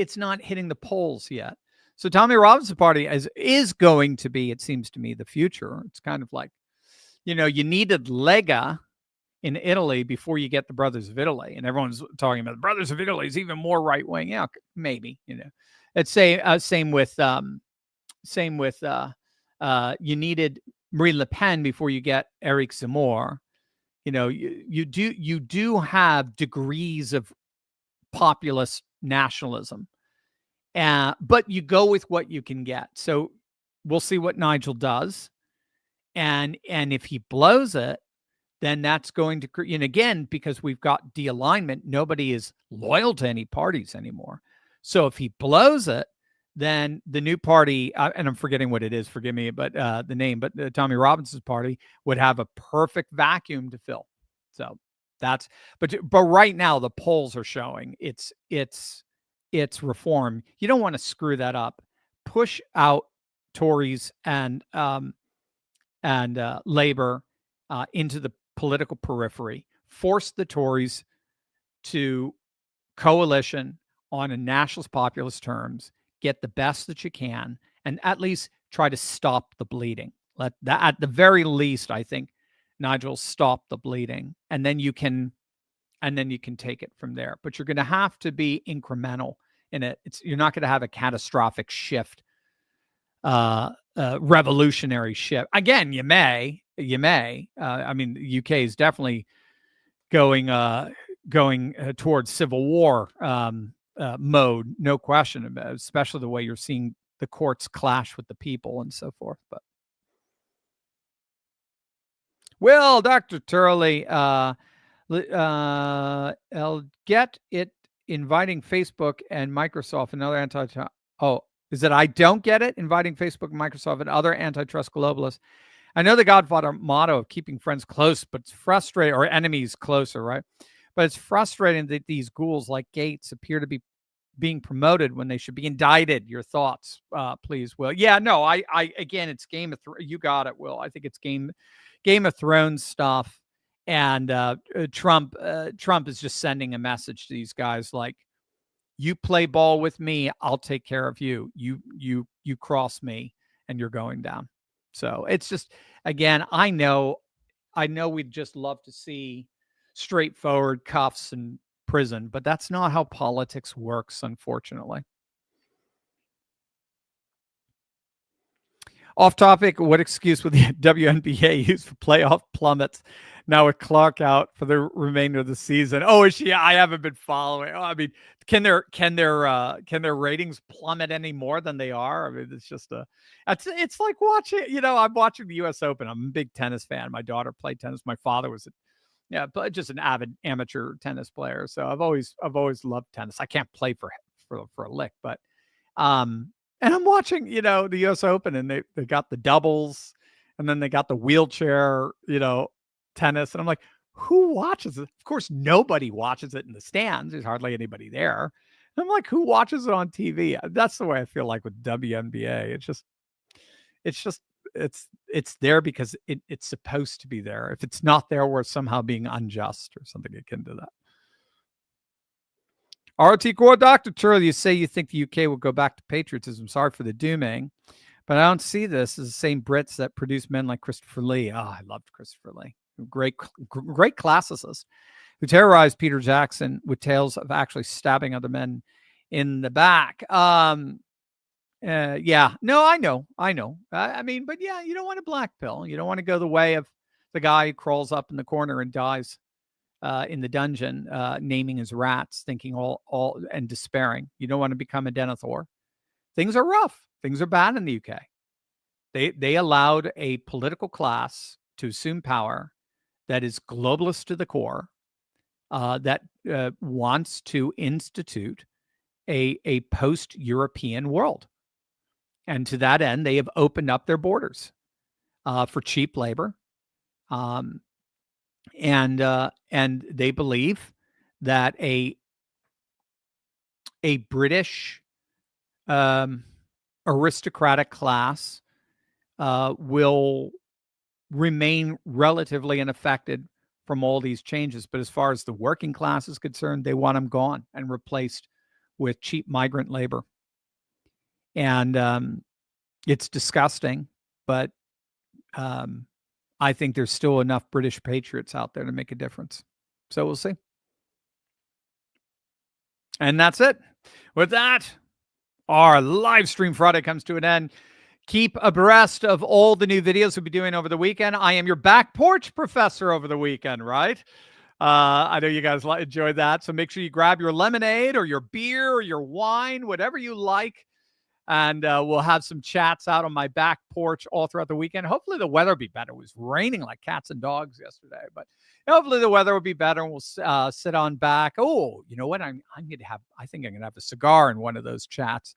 hitting the polls yet. So Tommy Robinson's party is going to be, it seems to me, the future. It's kind of like, you needed Lega in Italy before you get the Brothers of Italy, and everyone's talking about the Brothers of Italy is even more right wing. Yeah, maybe. It's same with you needed Marine Le Pen before you get Eric Zemmour. You do have degrees of populist nationalism, but you go with what you can get. So we'll see what Nigel does, and if he blows it, then that's going to, and again, because we've got de-alignment, nobody is loyal to any parties anymore. So if he blows it, then the new party, and I'm forgetting what it is, forgive me, but the name, but Tommy Robinson's party would have a perfect vacuum to fill. So but right now the polls are showing it's reform. You don't want to screw that up. Push out Tories and Labor into the political periphery, force the Tories to coalition on a nationalist populist terms, get the best that you can, and at least try to stop the bleeding. Let that, at the very least, I think, Nigel, stop the bleeding, and then you can take it from there. But you're going to have to be incremental in it. You're not going to have a catastrophic shift, revolutionary shift. Again, you may. I mean, the UK is definitely going towards civil war mode, no question about it, especially the way you're seeing the courts clash with the people and so forth. But Dr. Turley, I'll get it inviting Facebook and Microsoft and other is it I don't get it inviting Facebook and Microsoft and other antitrust globalists. I know the Godfather motto of keeping friends close, but it's frustrating, or enemies closer, right? But it's frustrating that these ghouls like Gates appear to be being promoted when they should be indicted. Your thoughts, please, Will. Yeah, no, I again, it's Game of Thrones. You got it, Will. I think it's Game of Thrones stuff, and Trump is just sending a message to these guys like, you play ball with me, I'll take care of you. You cross me, and you're going down. So it's just, again, I know we'd just love to see straightforward cuffs and prison, but that's not how politics works, unfortunately. Off topic, what excuse would the WNBA use for playoff plummets now with Clark out for the remainder of the season? Oh, is she? I haven't been following. Oh, I mean, can their ratings plummet any more than they are? I mean, it's just it's like watching, I'm watching the US Open. I'm a big tennis fan. My daughter played tennis. My father was but just an avid amateur tennis player. So I've always loved tennis. I can't play for a lick, but and I'm watching, the US Open, and they got the doubles, and then they got the wheelchair, tennis. And I'm like, who watches it? Of course, nobody watches it in the stands. There's hardly anybody there. And I'm like, who watches it on TV? That's the way I feel like with WNBA. It's there because it's supposed to be there. If it's not there, we're somehow being unjust or something akin to that. RT Core Dr. Turley, you say you think the UK will go back to patriotism. Sorry for the dooming, but I don't see this as the same Brits that produce men like Christopher Lee. Oh, I loved Christopher Lee. Great classicist who terrorized Peter Jackson with tales of actually stabbing other men in the back. Yeah, no, I know. I mean, but yeah, you don't want a black pill. You don't want to go the way of the guy who crawls up in the corner and dies in the dungeon, naming his rats, thinking all and despairing. You don't want to become a Denethor. Things are rough. Things are bad in the UK. They allowed a political class to assume power that is globalist to the core, that wants to institute a post-European world. And to that end, they have opened up their borders for cheap labor. And they believe that a British aristocratic class will remain relatively unaffected from all these changes. But as far as the working class is concerned, they want them gone and replaced with cheap migrant labor. And it's disgusting, but I think there's still enough British patriots out there to make a difference. So we'll see. And that's it. With that, our live stream Friday comes to an end. Keep abreast of all the new videos we'll be doing over the weekend. I am your back porch professor over the weekend, right? I know you guys enjoyed that. So make sure you grab your lemonade or your beer or your wine, whatever you like. And we'll have some chats out on my back porch all throughout the weekend. Hopefully the weather will be better. It was raining like cats and dogs yesterday, but hopefully the weather will be better, and we'll sit on back. Oh, you know what? I think I'm gonna have a cigar in one of those chats,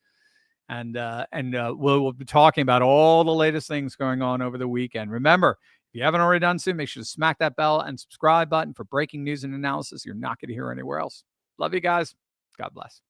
and we'll be talking about all the latest things going on over the weekend. Remember, if you haven't already done so, make sure to smack that bell and subscribe button for breaking news and analysis you're not going to hear anywhere else. Love you guys. God bless.